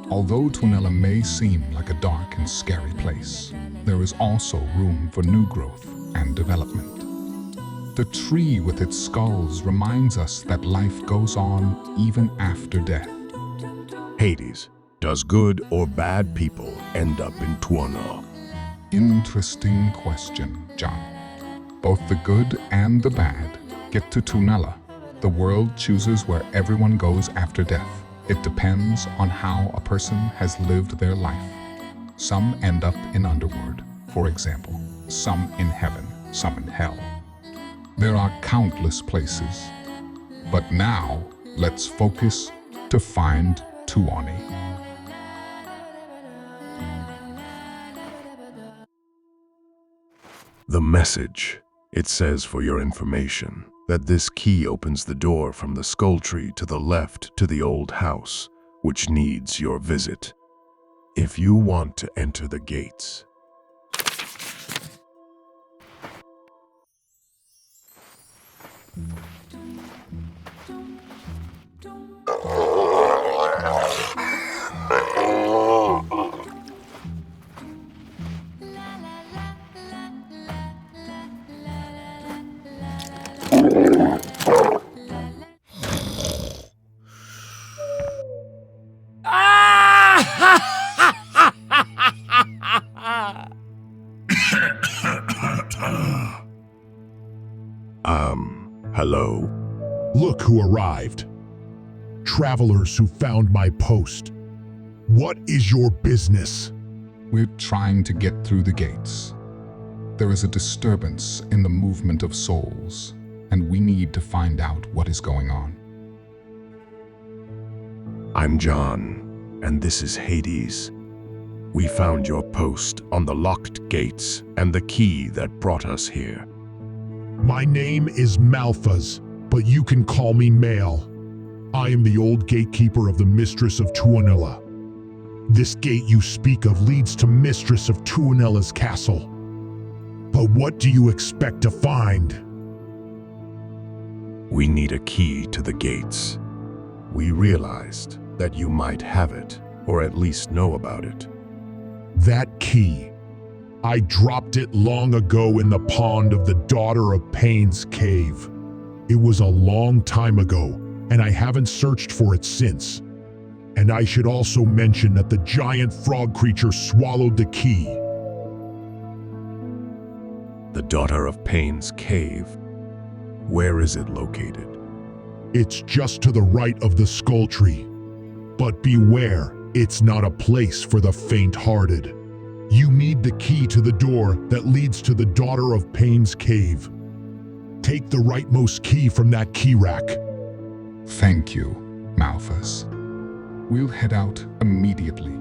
Although Tuonela may seem like a dark and scary place, there is also room for new growth and development. The tree with its skulls reminds us that life goes on even after death.
Hades, does good or bad people end up in Tuonela?
Interesting question, John. Both the good and the bad get to Tuonela. The world chooses where everyone goes after death. It depends on how a person has lived their life. Some end up in Underworld, for example. Some in heaven, some in hell. There are countless places. But now, let's focus to find Tuoni.
The message. It says for your information that this key opens the door from the skull tree to the left to the old house, which needs your visit. If you want to enter the gates, hello?
Look who arrived. Travelers who found my post. What is your business?
We're trying to get through the gates. There is a disturbance in the movement of souls, and we need to find out what is going on.
I'm John, and this is Hades. We found your post on the locked gates and the key that brought us here.
My name is Malphas, but you can call me Male. I am the old gatekeeper of the Mistress of Tuonela. This gate you speak of leads to Mistress of Tuonela's castle. But what do you expect to find?
We need a key to the gates. We realized that you might have it, or at least know about it.
That key. I dropped it long ago in the pond of the Daughter of Pain's cave. It was a long time ago, and I haven't searched for it since. And I should also mention that the giant frog creature swallowed the key.
The Daughter of Pain's cave. Where is it located?
It's just to the right of the skull tree. But beware, it's not a place for the faint-hearted. You need the key to the door that leads to the Daughter of Pain's cave. Take the rightmost key from that key rack.
Thank you, Malphas. We'll head out immediately.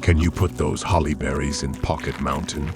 Can you put those holly berries in Pocket Mountain?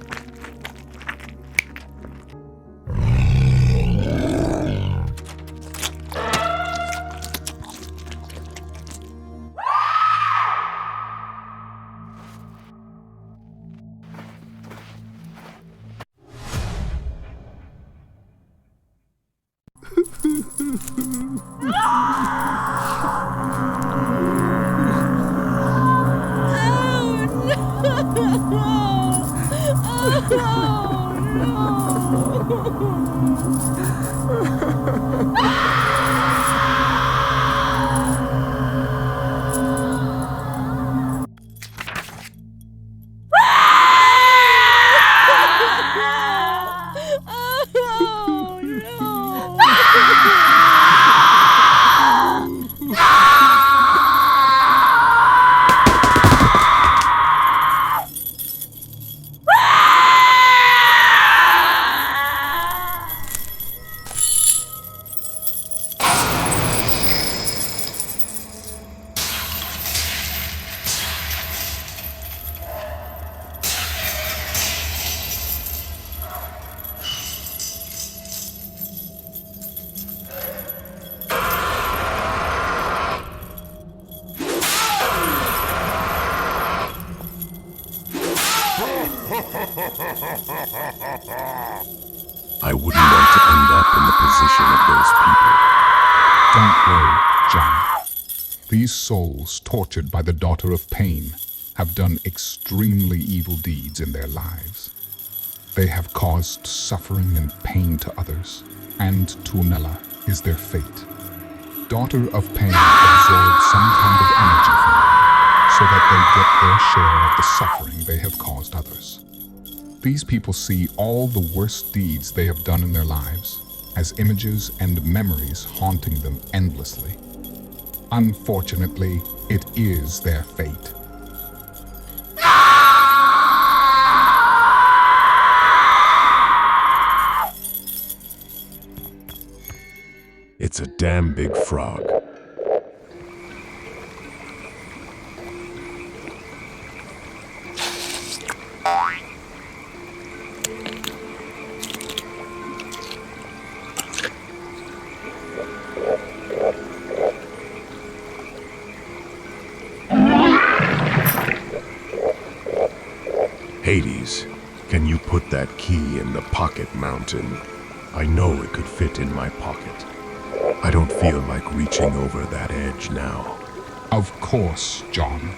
I wouldn't want to end up in the position of those people.
Don't worry, John. These souls tortured by the daughter of pain have done extremely evil deeds in their lives. They have caused suffering and pain to others, and Tuonela is their fate. Daughter of pain absorbs some kind of energy from them, so that they get their share of the suffering they have caused others. These people see all the worst deeds they have done in their lives as images and memories haunting them endlessly. Unfortunately, it is their fate.
It's a damn big frog. Hades, can you put that key in the Pocket Mountain? I know it could fit in my pocket. I don't feel like reaching over that edge now.
Of course, John.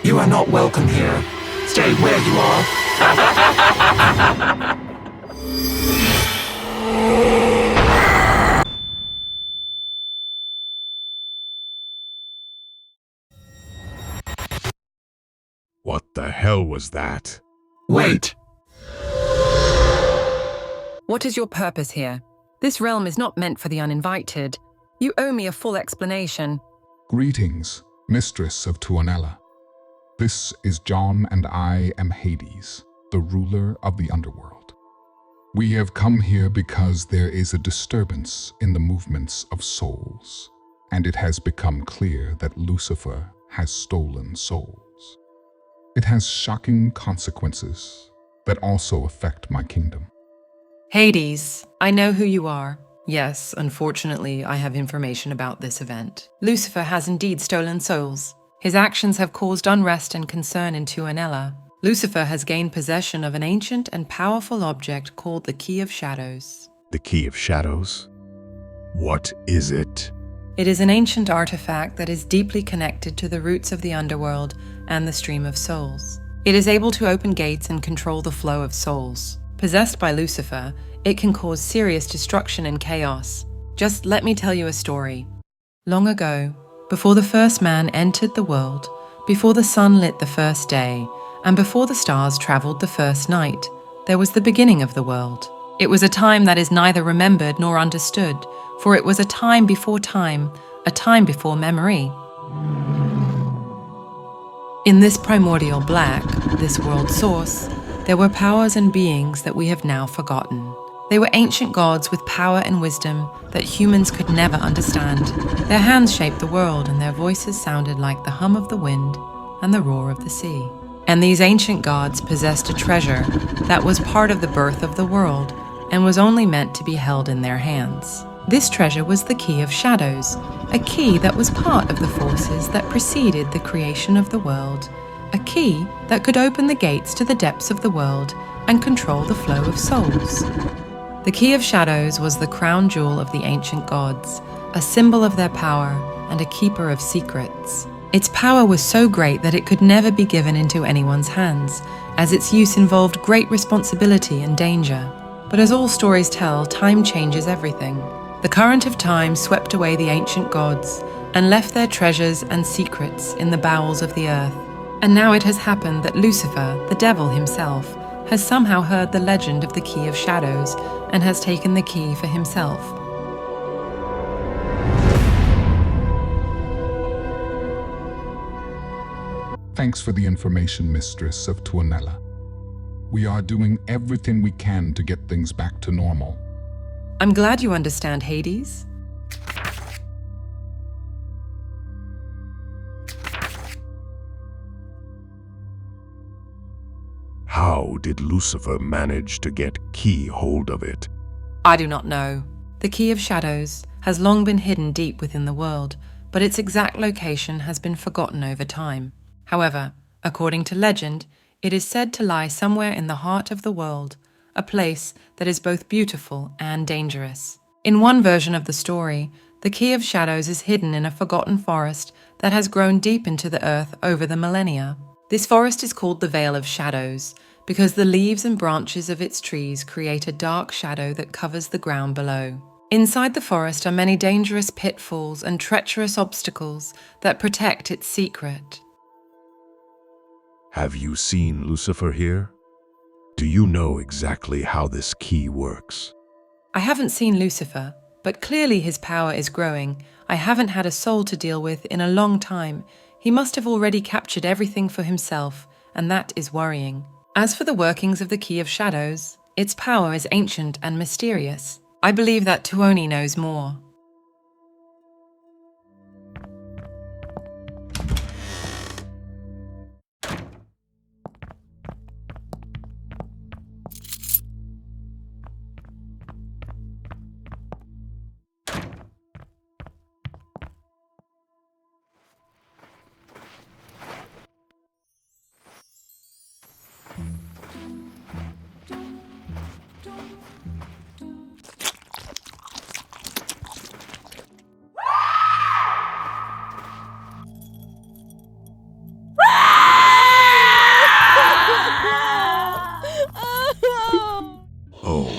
You are not welcome here. Stay where you are.
What the hell was that?
Wait!
What is your purpose here? This realm is not meant for the uninvited. You owe me a full explanation.
Greetings, mistress of Tuonela. This is John, and I am Hades, the ruler of the underworld. We have come here because there is a disturbance in the movements of souls, and it has become clear that Lucifer has stolen souls. It has shocking consequences that also affect my kingdom.
Hades, I know who you are. Yes, unfortunately, I have information about this event. Lucifer has indeed stolen souls. His actions have caused unrest and concern in Tuonela. Lucifer has gained possession of an ancient and powerful object called the Key of Shadows.
The Key of Shadows? What is it?
It is an ancient artifact that is deeply connected to the roots of the underworld and the stream of souls. It is able to open gates and control the flow of souls. Possessed by Lucifer, it can cause serious destruction and chaos. Just let me tell you a story. Long ago, before the first man entered the world, before the sun lit the first day, and before the stars traveled the first night, there was the beginning of the world. It was a time that is neither remembered nor understood, for it was a time before time, a time before memory. In this primordial black, this world source, there were powers and beings that we have now forgotten. They were ancient gods with power and wisdom that humans could never understand. Their hands shaped the world, and their voices sounded like the hum of the wind and the roar of the sea. And these ancient gods possessed a treasure that was part of the birth of the world and was only meant to be held in their hands. This treasure was the Key of Shadows, a key that was part of the forces that preceded the creation of the world, a key that could open the gates to the depths of the world and control the flow of souls. The Key of Shadows was the crown jewel of the ancient gods, a symbol of their power and a keeper of secrets. Its power was so great that it could never be given into anyone's hands, as its use involved great responsibility and danger. But as all stories tell, time changes everything. The current of time swept away the ancient gods and left their treasures and secrets in the bowels of the earth. And now it has happened that Lucifer, the devil himself, has somehow heard the legend of the Key of Shadows and has taken the key for himself.
Thanks for the information, Mistress of Tuonela. We are doing everything we can to get things back to normal.
I'm glad you understand, Hades.
How did Lucifer manage to get key hold of it?
I do not know. The Key of Shadows has long been hidden deep within the world, but its exact location has been forgotten over time. However, according to legend, it is said to lie somewhere in the heart of the world, a place that is both beautiful and dangerous. In one version of the story, the Key of Shadows is hidden in a forgotten forest that has grown deep into the earth over the millennia. This forest is called the Vale of Shadows because the leaves and branches of its trees create a dark shadow that covers the ground below. Inside the forest are many dangerous pitfalls and treacherous obstacles that protect its secret.
Have you seen Lucifer here? Do you know exactly how this key works?
I haven't seen Lucifer, but clearly his power is growing. I haven't had a soul to deal with in a long time. He must have already captured everything for himself, and that is worrying. As for the workings of the Key of Shadows, its power is ancient and mysterious. I believe that Tuoni knows more.
Oh,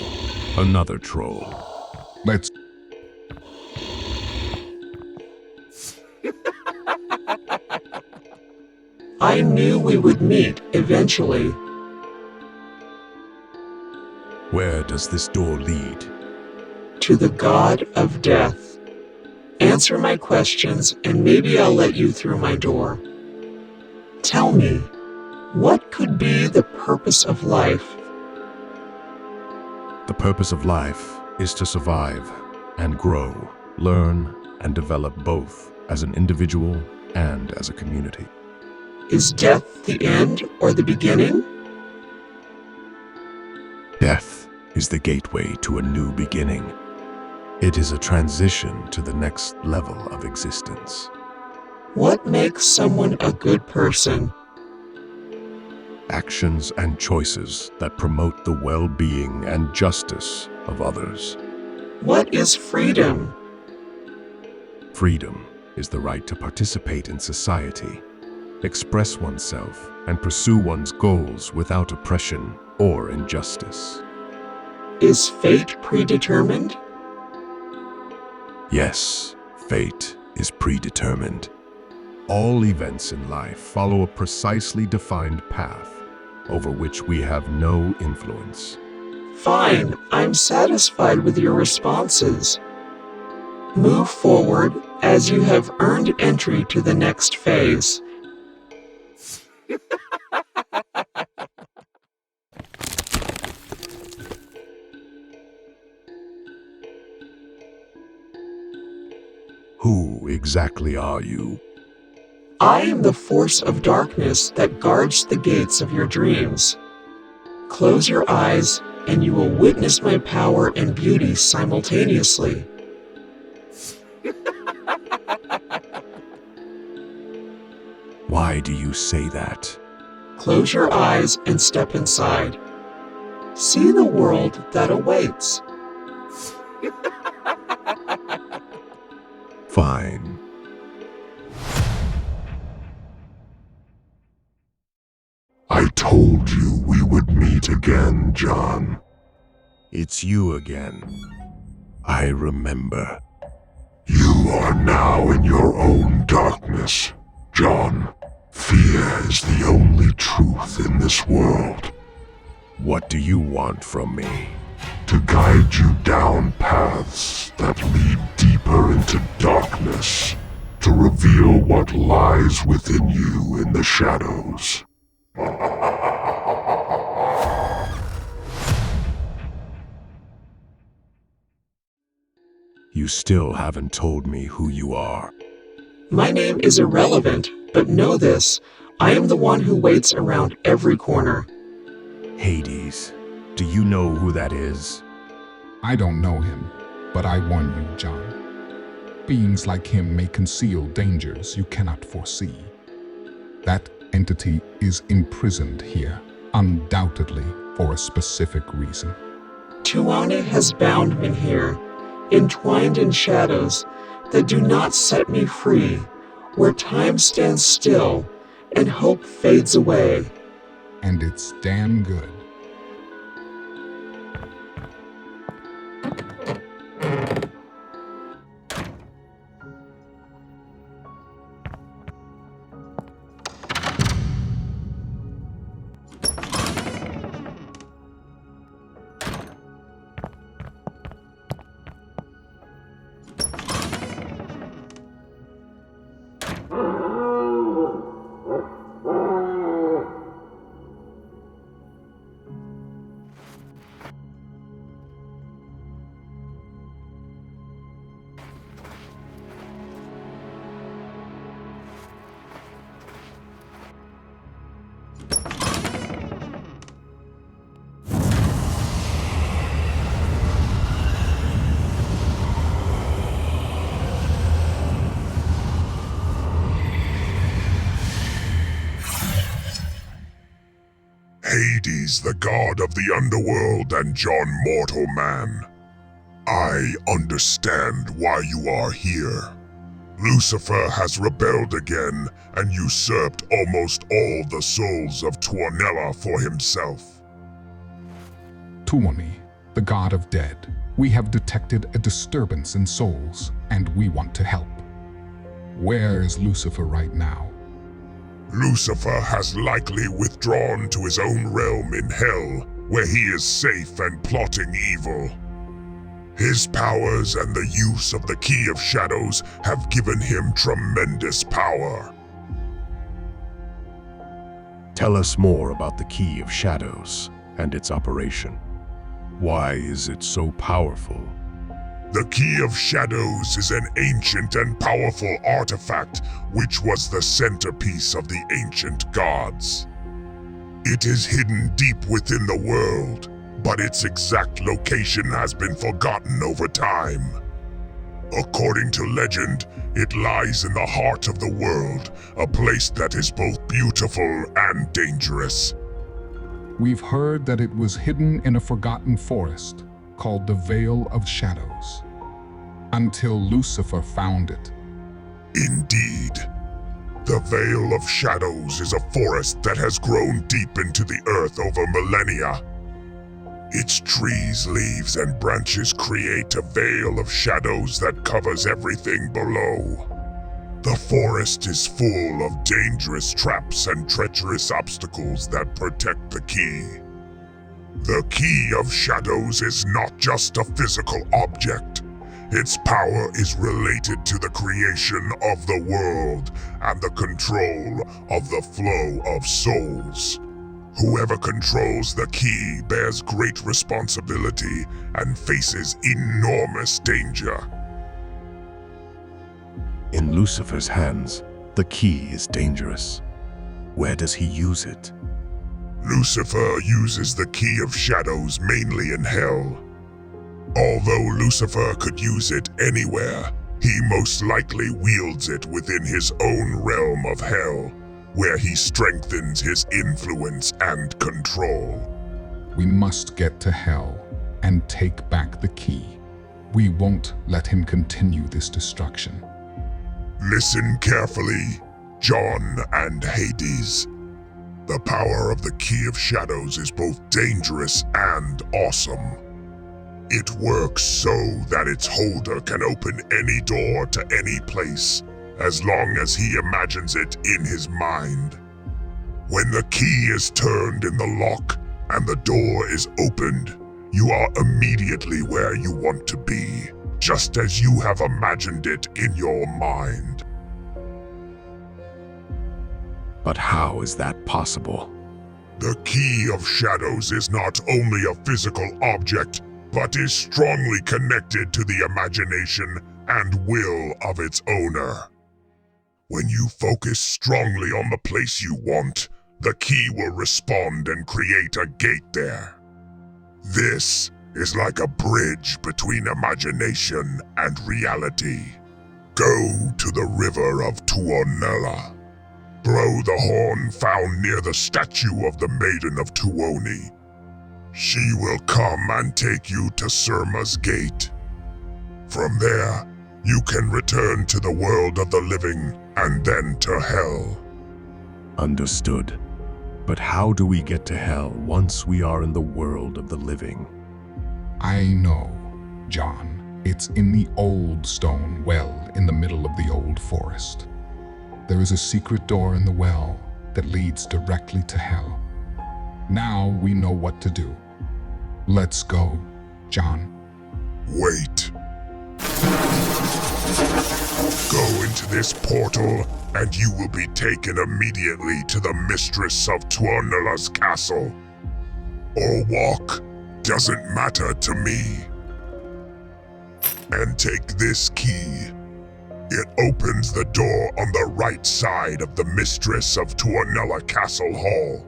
another troll.
Let's
I knew we would meet eventually.
Where does this door lead?
To the god of death. Answer my questions and maybe I'll let you through my door. Tell me, what could be the purpose of life?
The purpose of life is to survive and grow, learn and develop both as an individual and as a community.
Is death the end or the beginning?
Death is the gateway to a new beginning. It is a transition to the next level of existence.
What makes someone a good person?
actions and choices that promote the well-being and justice of others.
What is freedom?
Freedom is the right to participate in society, express oneself, and pursue one's goals without oppression or injustice.
Is fate predetermined?
Yes, fate is predetermined. All events in life follow a precisely defined path over which we have no influence.
Fine, I'm satisfied with your responses. Move forward as you have earned entry to the next phase.
Who exactly are you?
I am the force of darkness that guards the gates of your dreams. Close your eyes, and you will witness my power and beauty simultaneously.
Why do you say that?
Close your eyes and step inside. See the world that awaits.
Fine. I told you we would meet again, John. It's you again. I remember. You are now in your own darkness, John. Fear is the only truth in this world. What do you want from me? To guide you down paths that lead deeper into darkness. To reveal what lies within you in the shadows. You still haven't told me who you are.
My name is irrelevant, but know this. I am the one who waits around every corner.
Hades. Do you know who that is?
I don't know him, but I warn you, John. Beings like him may conceal dangers you cannot foresee. That entity is imprisoned here, undoubtedly for a specific reason.
Tuonela has bound me here, entwined in shadows that do not set me free, where time stands still and hope fades away.
And it's damn good.
Hades, the god of the underworld, and John, mortal man. I understand why you are here. Lucifer has rebelled again and usurped almost all the souls of Tuonela for himself.
Tuoni, the god of dead, we have detected a disturbance in souls, and we want to help. Where is Lucifer right now?
Lucifer has likely withdrawn to his own realm in hell, where he is safe and plotting evil. His powers and the use of the Key of Shadows have given him tremendous power. Tell us more about the Key of Shadows and its operation. Why is it so powerful? The Key of Shadows is an ancient and powerful artifact which was the centerpiece of the ancient gods. It is hidden deep within the world, but its exact location has been forgotten over time. According to legend, it lies in the heart of the world, a place that is both beautiful and dangerous.
We've heard that it was hidden in a forgotten forest called the Vale of Shadows, until Lucifer found it.
Indeed. The Vale of Shadows is a forest that has grown deep into the earth over millennia. Its trees, leaves, and branches create a veil of shadows that covers everything below. The forest is full of dangerous traps and treacherous obstacles that protect the key. The Key of Shadows is not just a physical object. Its power is related to the creation of the world and the control of the flow of souls. Whoever controls the key bears great responsibility and faces enormous danger.
In Lucifer's hands, the key is dangerous. Where does he use it?
Lucifer uses the Key of Shadows mainly in hell. Although Lucifer could use it anywhere, he most likely wields it within his own realm of hell, where he strengthens his influence and control.
We must get to hell and take back the key. We won't let him continue this destruction.
Listen carefully, John and Hades. The power of the Key of Shadows is both dangerous and awesome. It works so that its holder can open any door to any place, as long as he imagines it in his mind. When the key is turned in the lock and the door is opened, you are immediately where you want to be, just as you have imagined it in your mind.
But how is that possible?
The Key of Shadows is not only a physical object, but is strongly connected to the imagination and will of its owner. When you focus strongly on the place you want, the key will respond and create a gate there. This is like a bridge between imagination and reality. Go to the river of Tuonela. Blow the horn found near the statue of the Maiden of Tuoni. She will come and take you to Surma's gate. From there, you can return to the world of the living and then to hell.
Understood. But how do we get to hell once we are in the world of the living?
I know, John. It's in the old stone well in the middle of the old forest. There is a secret door in the well that leads directly to hell. Now we know what to do. Let's go, John.
Wait. Go into this portal, and you will be taken immediately to the mistress of Tuonela's castle. Or walk, doesn't matter to me. And take this key. It opens the door on the right side of the mistress of Tuonela Castle Hall.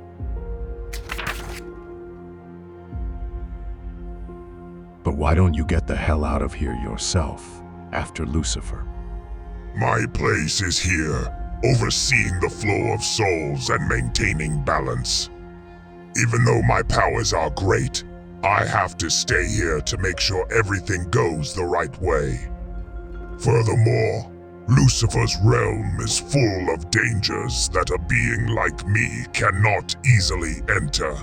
But why don't you get the hell out of here yourself, after Lucifer?
My place is here, overseeing the flow of souls and maintaining balance. Even though my powers are great, I have to stay here to make sure everything goes the right way. Furthermore, Lucifer's realm is full of dangers that a being like me cannot easily enter.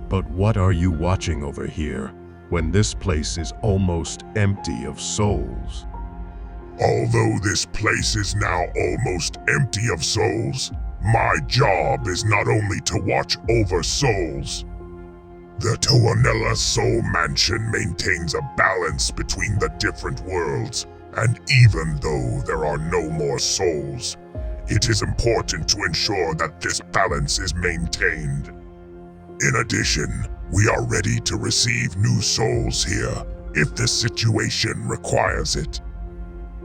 But what are you watching over here when this place is almost empty of souls?
Although this place is now almost empty of souls, my job is not only to watch over souls. The Tuonela Soul Mansion maintains a balance between the different worlds, and even though there are no more souls, it is important to ensure that this balance is maintained. In addition, we are ready to receive new souls here if the situation requires it.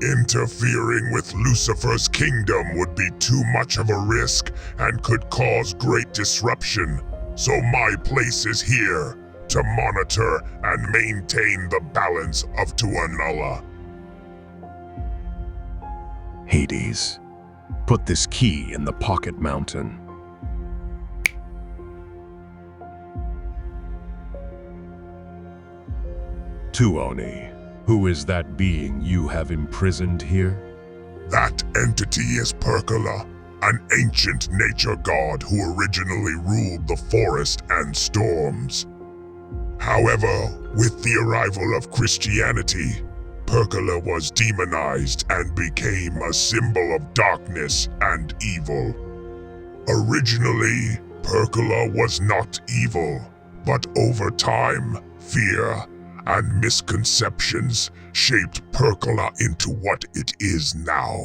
Interfering with Lucifer's kingdom would be too much of a risk and could cause great disruption, so my place is here to monitor and maintain the balance of Tuonela.
Hades, put this key in the Pocket Mountain. Tuoni, who is that being you have imprisoned here?
That entity is Percola, an ancient nature god who originally ruled the forest and storms. However, with the arrival of Christianity, Percola was demonized and became a symbol of darkness and evil. Originally, Percola was not evil, but over time, fear and misconceptions shaped Percola into what it is now.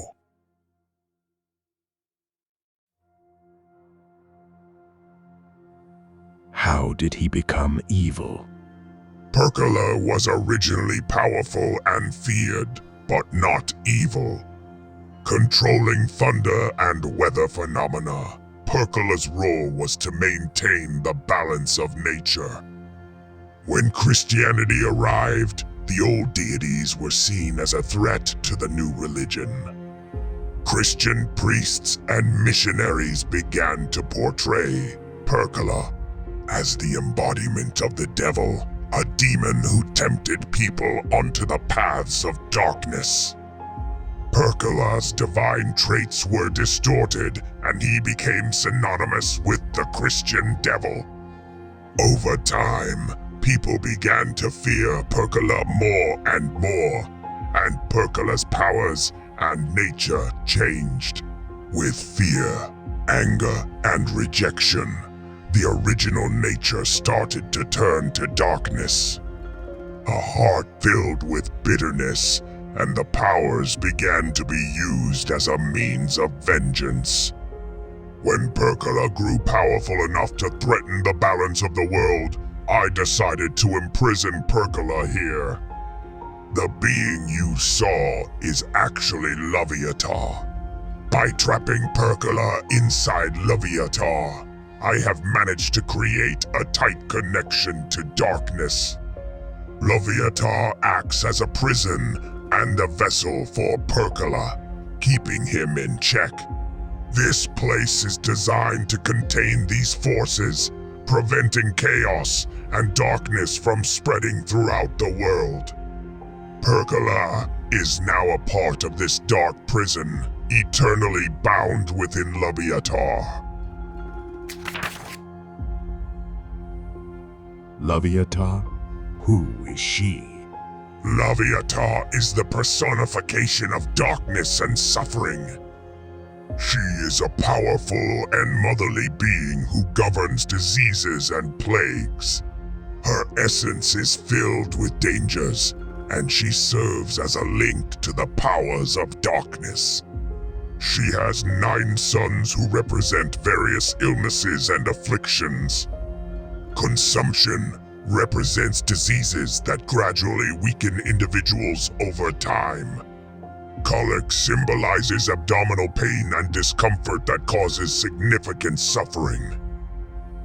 How did he become evil?
Percola was originally powerful and feared, but not evil. Controlling thunder and weather phenomena, Percola's role was to maintain the balance of nature. When Christianity arrived, the old deities were seen as a threat to the new religion. Christian priests and missionaries began to portray Percola as the embodiment of the devil, a demon who tempted people onto the paths of darkness. Percola's divine traits were distorted, and he became synonymous with the Christian devil. Over time, people began to fear Percola more and more, and Percola's powers and nature changed. With fear, anger, and rejection, the original nature started to turn to darkness. A heart filled with bitterness, and the powers began to be used as a means of vengeance. When Percola grew powerful enough to threaten the balance of the world, I decided to imprison Percola here. The being you saw is actually Leviatar. By trapping Percola inside Leviatar, I have managed to create a tight connection to darkness. Leviatar acts as a prison and a vessel for Percola, keeping him in check. This place is designed to contain these forces, preventing chaos and darkness from spreading throughout the world. Percola is now a part of this dark prison, eternally bound within Leviatar.
Leviatar? Who is she?
Leviatar is the personification of darkness and suffering. She is a powerful and motherly being who governs diseases and plagues. Her essence is filled with dangers, and she serves as a link to the powers of darkness. She has 9 sons who represent various illnesses and afflictions. Consumption represents diseases that gradually weaken individuals over time. Colic symbolizes abdominal pain and discomfort that causes significant suffering.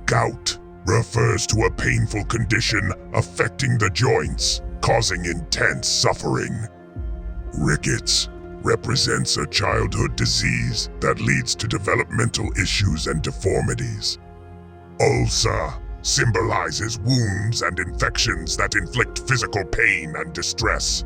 Gout refers to a painful condition affecting the joints, causing intense suffering. Rickets represents a childhood disease that leads to developmental issues and deformities. Ulcer symbolizes wounds and infections that inflict physical pain and distress.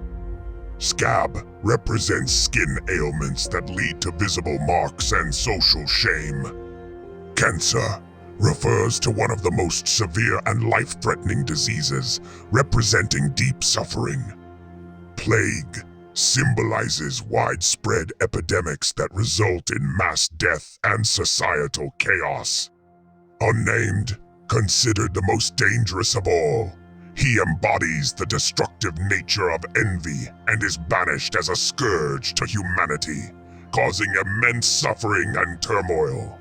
Scab represents skin ailments that lead to visible marks and social shame. Cancer refers to one of the most severe and life-threatening diseases, representing deep suffering. Plague symbolizes widespread epidemics that result in mass death and societal chaos. Unnamed, considered the most dangerous of all, he embodies the destructive nature of envy and is banished as a scourge to humanity, causing immense suffering and turmoil.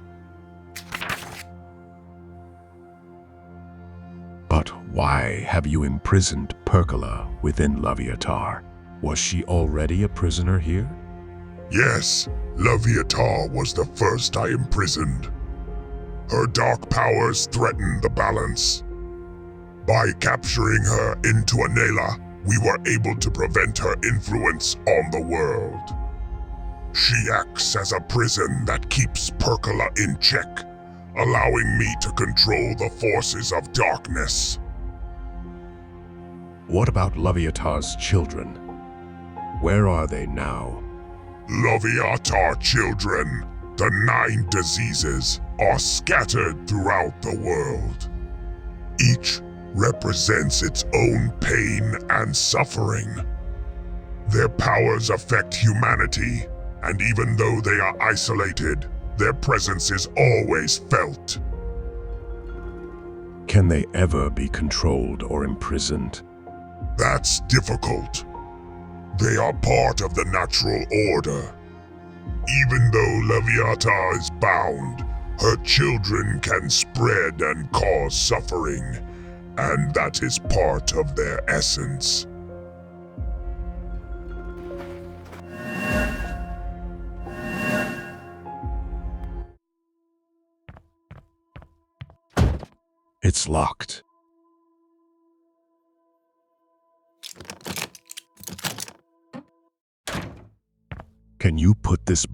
But why have you imprisoned Percola within Leviatar? Was she already a prisoner here?
Yes, Leviatar was the first I imprisoned. Her dark powers threatened the balance. By capturing her in Tuonela, we were able to prevent her influence on the world. She acts as a prison that keeps Percola in check, allowing me to control the forces of darkness.
What about Leviatar's children? Where are they now?
Leviatar children, the 9 diseases, are scattered throughout the world. Each represents its own pain and suffering. Their powers affect humanity, and even though they are isolated, their presence is always felt.
Can they ever be controlled or imprisoned?
That's difficult. They are part of the natural order. Even though Leviatha is bound, her children can spread and cause suffering, and that is part of their essence.
It's locked. Can you put this...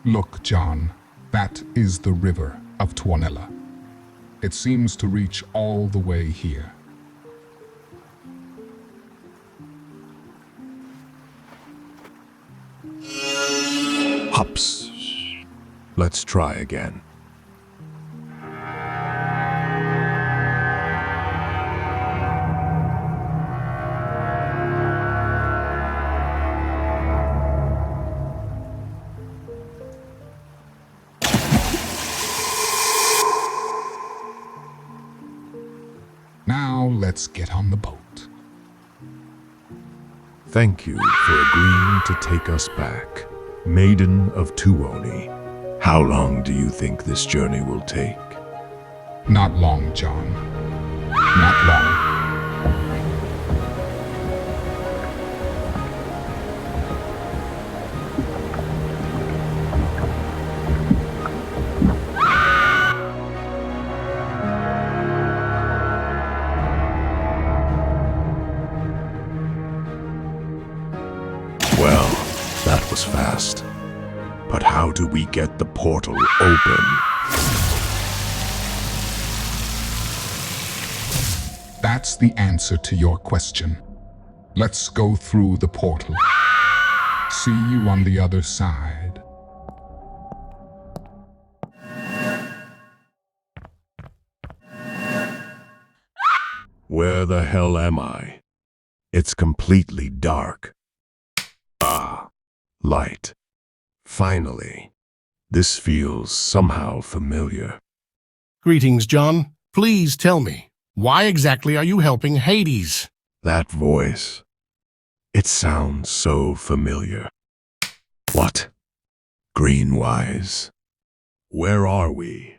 Look, John, that is the river of Tuonela. It seems to reach all the way here.
Hops. Let's try again.
Now let's get on the boat.
Thank you for agreeing to take us back, Maiden of Tuoni. How long do you think this journey will take?
Not long, John. Not long.
Well, that was fast. But how do we get the portal open?
That's the answer to your question. Let's go through the portal. See you on the other side.
Where the hell am I? It's completely dark. Ah, light. Finally. This feels somehow familiar.
Greetings, John. Please tell me, why exactly are you helping Hades?
That voice. It sounds so familiar. What? Greenwise. Where are we?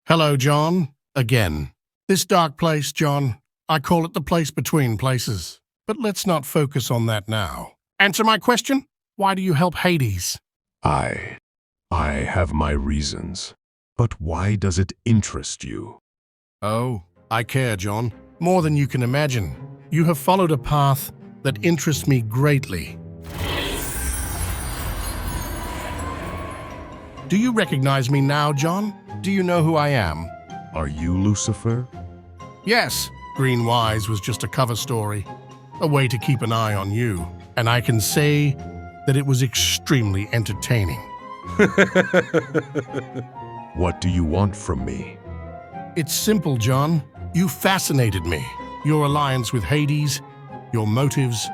Hello, John. Again. This dark place, John, I call it the place between places. But let's not focus on that now. Answer my question. Why do you help Hades?
I have my reasons. But why does it interest you?
Oh, I care, John. More than you can imagine. You have followed a path that interests me greatly. Do you recognize me now, John? Do you know who I am?
Are you Lucifer?
Yes, Greenwise was just a cover story. A way to keep an eye on you. And I can say that it was extremely entertaining.
What do you want from me?
It's simple, John. You fascinated me. Your alliance with Hades, your motives,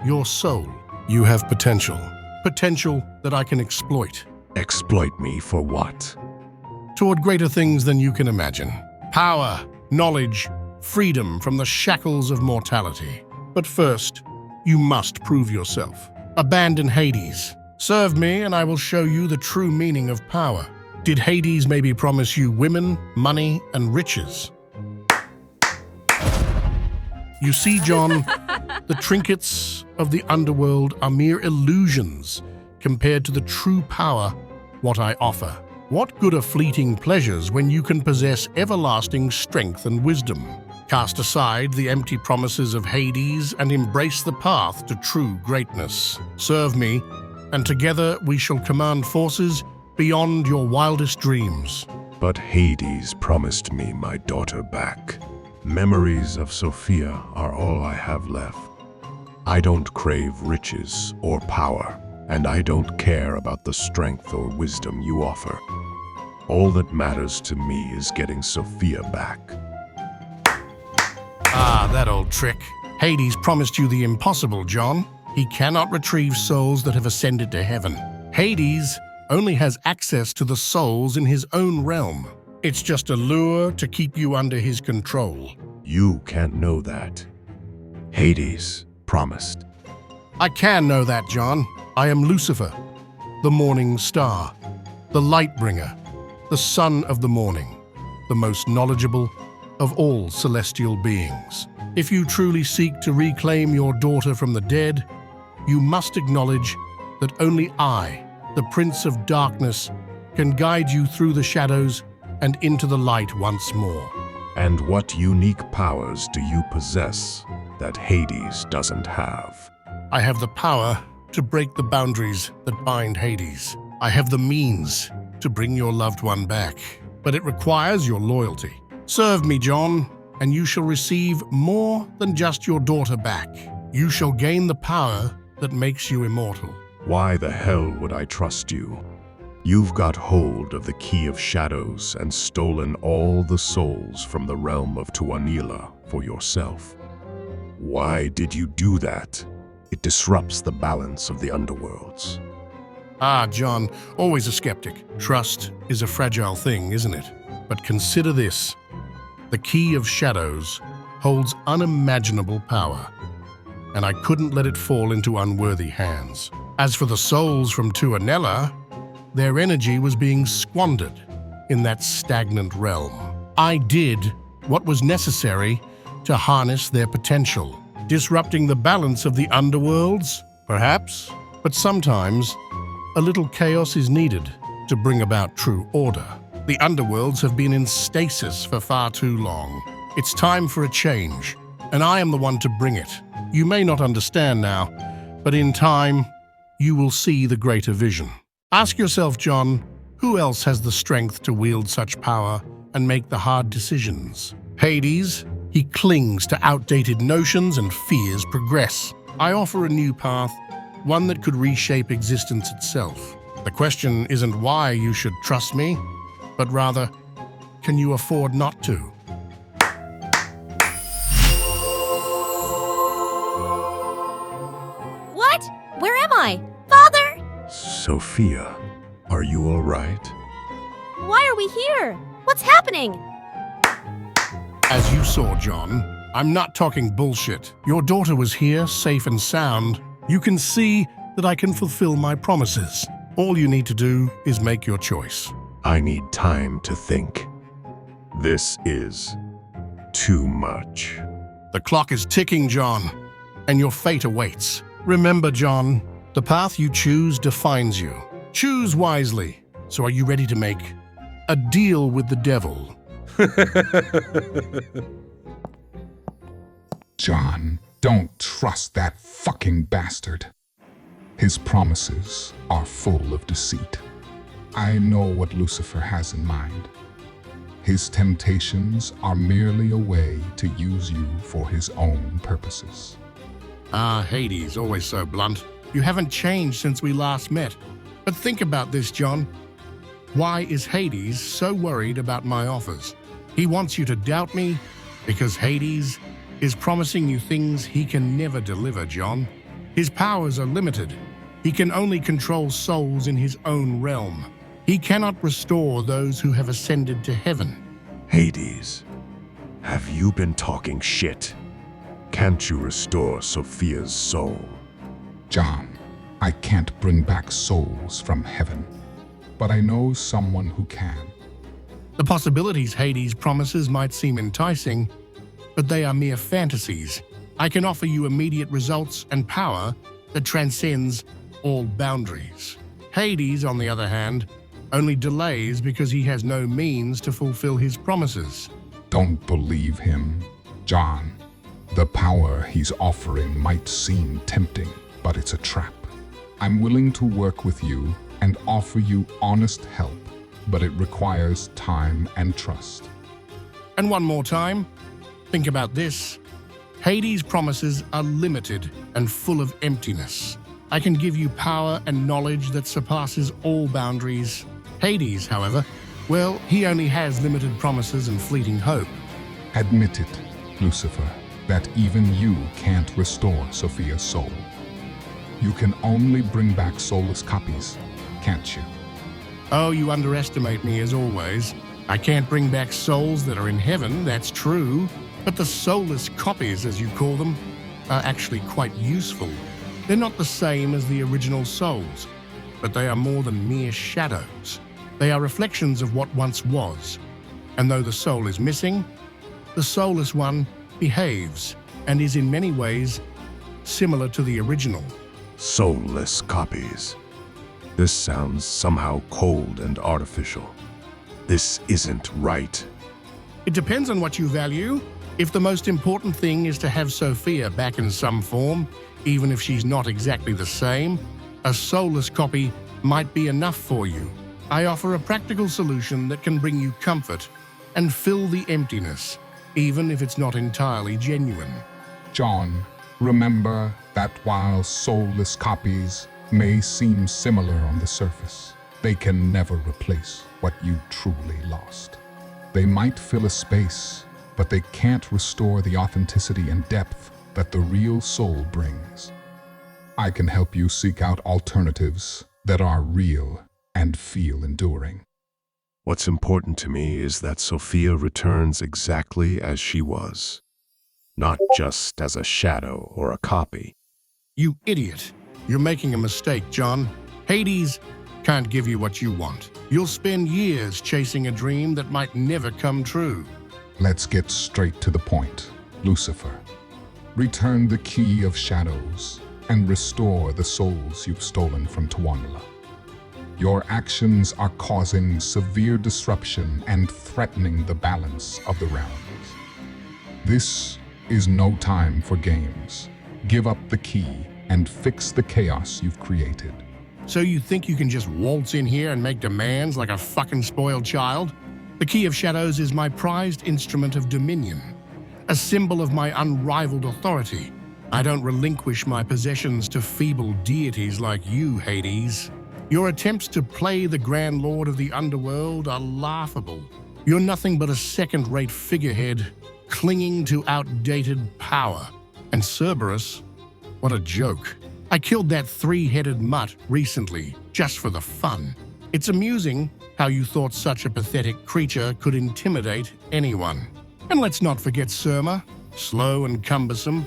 your soul. You have potential. Potential that I can exploit.
Exploit me for what?
Toward greater things than you can imagine. Power, knowledge, freedom from the shackles of mortality. But first, you must prove yourself. Abandon Hades. Serve me and I will show you the true meaning of power. Did Hades maybe promise you women, money, and riches? You see, John, the trinkets of the underworld are mere illusions compared to the true power what I offer. What good are fleeting pleasures when you can possess everlasting strength and wisdom? Cast aside the empty promises of Hades and embrace the path to true greatness. Serve me, and together we shall command forces beyond your wildest dreams.
But Hades promised me my daughter back. Memories of Sophia are all I have left. I don't crave riches or power, and I don't care about the strength or wisdom you offer. All that matters to me is getting Sophia back.
Ah, that old trick. Hades promised you the impossible, John. He cannot retrieve souls that have ascended to heaven. Hades only has access to the souls in his own realm. It's just a lure to keep you under his control.
You can't know that. Hades promised.
I can know that, John. I am Lucifer, the morning star, the light bringer, the son of the morning, the most knowledgeable of all celestial beings. If you truly seek to reclaim your daughter from the dead, you must acknowledge that only I, the Prince of Darkness, can guide you through the shadows and into the light once more.
And what unique powers do you possess that Hades doesn't have?
I have the power to break the boundaries that bind Hades. I have the means to bring your loved one back, but it requires your loyalty. Serve me, John, and you shall receive more than just your daughter back. You shall gain the power that makes you immortal.
Why the hell would I trust you? You've got hold of the Key of Shadows and stolen all the souls from the realm of Tuonela for yourself. Why did you do that? It disrupts the balance of the underworlds.
Ah, John, always a skeptic. Trust is a fragile thing, isn't it? But consider this. The Key of Shadows holds unimaginable power, and I couldn't let it fall into unworthy hands. As for the souls from Tuonela, their energy was being squandered in that stagnant realm. I did what was necessary to harness their potential, disrupting the balance of the underworlds, perhaps, but sometimes a little chaos is needed to bring about true order. The underworlds have been in stasis for far too long. It's time for a change, and I am the one to bring it. You may not understand now, but in time, you will see the greater vision. Ask yourself, John, who else has the strength to wield such power and make the hard decisions? Hades, he clings to outdated notions and fears progress. I offer a new path, one that could reshape existence itself. The question isn't why you should trust me, but rather, can you afford not to?
What? Where am I? Father!
Sophia, are you all right?
Why are we here? What's happening?
As you saw, John, I'm not talking bullshit. Your daughter was here, safe and sound. You can see that I can fulfill my promises. All you need to do is make your choice.
I need time to think. This is too much.
The clock is ticking, John, and your fate awaits. Remember, John, the path you choose defines you. Choose wisely. So are you ready to make a deal with the devil?
John, don't trust that fucking bastard. His promises are full of deceit. I know what Lucifer has in mind. His temptations are merely a way to use you for his own purposes.
Ah, Hades, always so blunt. You haven't changed since we last met. But think about this, John. Why is Hades so worried about my offers? He wants you to doubt me because Hades is promising you things he can never deliver, John. His powers are limited. He can only control souls in his own realm. He cannot restore those who have ascended to heaven.
Hades, have you been talking shit? Can't you restore Sophia's soul?
John, I can't bring back souls from heaven, but I know someone who can.
The possibilities Hades promises might seem enticing, but they are mere fantasies. I can offer you immediate results and power that transcends all boundaries. Hades, on the other hand, only delays because he has no means to fulfill his promises.
Don't believe him. John, the power he's offering might seem tempting, but it's a trap. I'm willing to work with you and offer you honest help, but it requires time and trust.
And one more time, think about this. Hades' promises are limited and full of emptiness. I can give you power and knowledge that surpasses all boundaries. Hades, however, well, he only has limited promises and fleeting hope.
Admit it, Lucifer, that even you can't restore Sophia's soul. You can only bring back soulless copies, can't you?
Oh, you underestimate me as always. I can't bring back souls that are in heaven, that's true. But the soulless copies, as you call them, are actually quite useful. They're not the same as the original souls, but they are more than mere shadows. They are reflections of what once was. And though the soul is missing, the soulless one behaves and is in many ways similar to the original.
Soulless copies. This sounds somehow cold and artificial. This isn't right.
It depends on what you value. If the most important thing is to have Sophia back in some form, even if she's not exactly the same, a soulless copy might be enough for you. I offer a practical solution that can bring you comfort and fill the emptiness, even if it's not entirely genuine.
John, remember that while soulless copies may seem similar on the surface, they can never replace what you truly lost. They might fill a space, but they can't restore the authenticity and depth that the real soul brings. I can help you seek out alternatives that are real and feel enduring.
What's important to me is that Sophia returns exactly as she was, not just as a shadow or a copy.
You idiot! You're making a mistake, John. Hades can't give you what you want. You'll spend years chasing a dream that might never come true.
Let's get straight to the point, Lucifer. Return the key of shadows and restore the souls you've stolen from Tuonela. Your actions are causing severe disruption and threatening the balance of the realms. This is no time for games. Give up the key and fix the chaos you've created.
So you think you can just waltz in here and make demands like a fucking spoiled child? The Key of Shadows is my prized instrument of dominion, a symbol of my unrivaled authority. I don't relinquish my possessions to feeble deities like you, Hades. Your attempts to play the Grand Lord of the Underworld are laughable. You're nothing but a second-rate figurehead, clinging to outdated power. And Cerberus, what a joke. I killed that three-headed mutt recently, just for the fun. It's amusing how you thought such a pathetic creature could intimidate anyone. And let's not forget Surma, slow and cumbersome,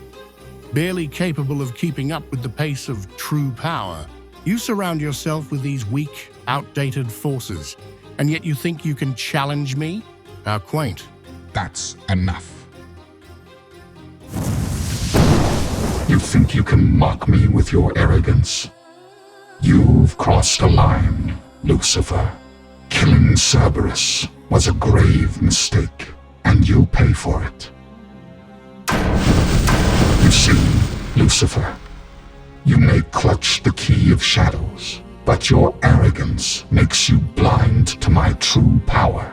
barely capable of keeping up with the pace of true power. You surround yourself with these weak, outdated forces, and yet you think you can challenge me? How quaint.
That's enough.
You think you can mock me with your arrogance? You've crossed a line, Lucifer. Killing Cerberus was a grave mistake, and you'll pay for it. You see, Lucifer, you may clutch the Key of Shadows, but your arrogance makes you blind to my true power.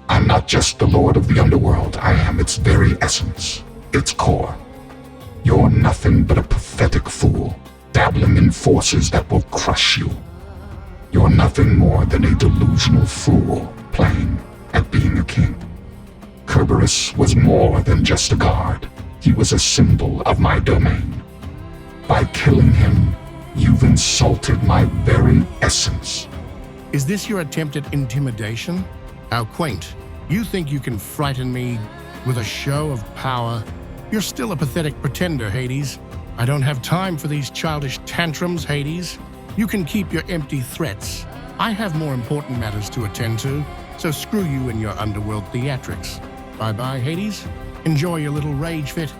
I'm not just the Lord of the Underworld, I am its very essence, its core. You're nothing but a pathetic fool, dabbling in forces that will crush you. You're nothing more than a delusional fool playing at being a king. Cerberus was more than just a guard. He was a symbol of my domain. By killing him, you've insulted my very essence.
Is this your attempt at intimidation? How quaint. You think you can frighten me with a show of power? You're still a pathetic pretender, Hades. I don't have time for these childish tantrums, Hades. You can keep your empty threats. I have more important matters to attend to, so screw you and your underworld theatrics. Bye-bye, Hades. Enjoy your little rage fit.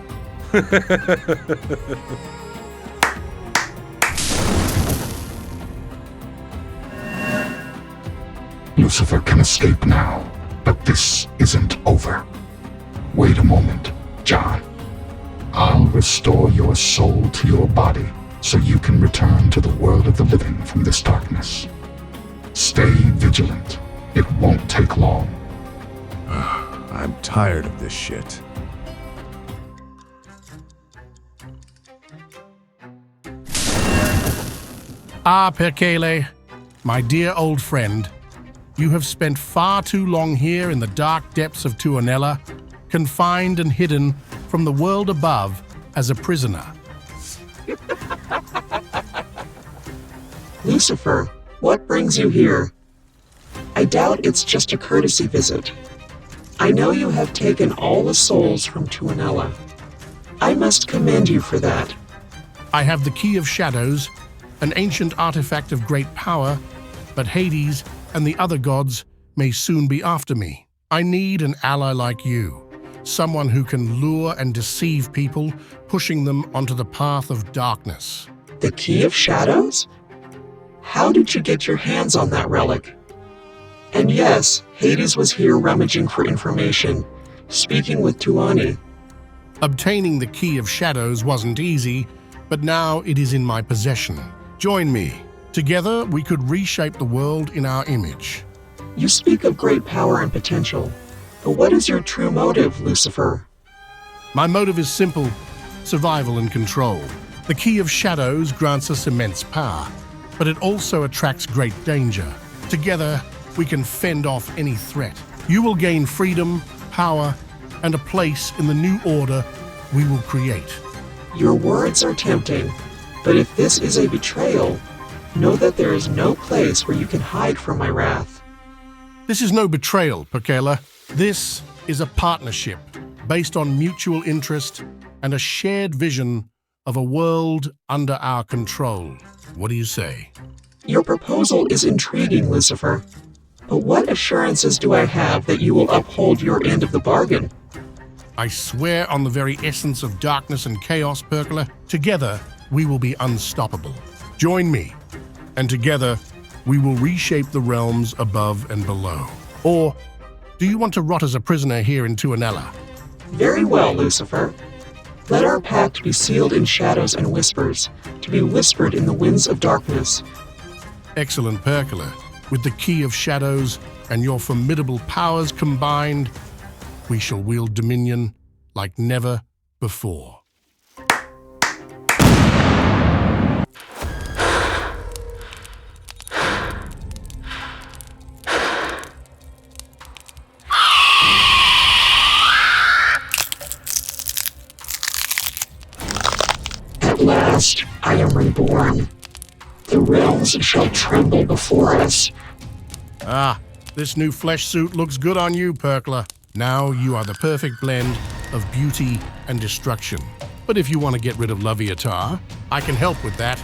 Lucifer can escape now, but this isn't over. Wait a moment.
John. I'll restore your soul to your body so you can return to the world of the living from this darkness. Stay vigilant. It won't take long.
I'm tired of this shit.
Ah, Perkele, my dear old friend, you have spent far too long here in the dark depths of Tuonela, confined and hidden from the world above as a prisoner.
Lucifer, what brings you here? I doubt it's just a courtesy visit. I know you have taken all the souls from Tuonela. I must commend you for that.
I have the Key of Shadows, an ancient artifact of great power, but Hades and the other gods may soon be after me. I need an ally like you, someone who can lure and deceive people, pushing them onto the path of darkness.
The Key of Shadows? How did you get your hands on that relic? And yes, Hades was here rummaging for information, speaking with Tuoni.
Obtaining the Key of Shadows wasn't easy, but now it is in my possession. Join me. Together, we could reshape the world in our image.
You speak of great power and potential, but what is your true motive, Lucifer?
My motive is simple: survival and control. The Key of Shadows grants us immense power, but it also attracts great danger. Together, we can fend off any threat. You will gain freedom, power, and a place in the new order we will create.
Your words are tempting, but if this is a betrayal, know that there is no place where you can hide from my wrath.
This is no betrayal, Perkele. This is a partnership based on mutual interest and a shared vision of a world under our control. What do you say?
Your proposal is intriguing, Lucifer. But what assurances do I have that you will uphold your end of the bargain?
I swear on the very essence of darkness and chaos, Perkele, together we will be unstoppable. Join me, and together we will reshape the realms above and below. Or do you want to rot as a prisoner here in Tuonela?
Very well, Lucifer. Let our pact be sealed in shadows and whispers, to be whispered in the winds of darkness.
Excellent, Perkele. With the Key of Shadows and your formidable powers combined, we shall wield dominion like never before.
At last, I am reborn. The realms shall tremble before us.
Ah, this new flesh suit looks good on you, Perkele. Now you are the perfect blend of beauty and destruction. But if you want to get rid of Leviatar, I can help with that.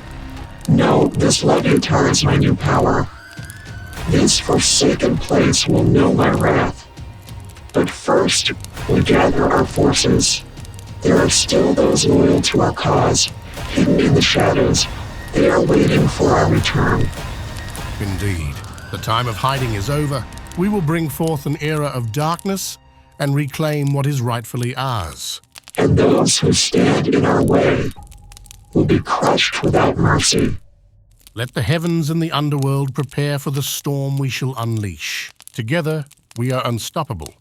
No, this Leviatar is my new power. This forsaken place will know my wrath. But first, we gather our forces. There are still those loyal to our cause, hidden in the shadows. They are waiting for our return.
Indeed. The time of hiding is over. We will bring forth an era of darkness and reclaim what is rightfully ours.
And those who stand in our way will be crushed without mercy.
Let the heavens and the underworld prepare for the storm we shall unleash. Together, we are unstoppable.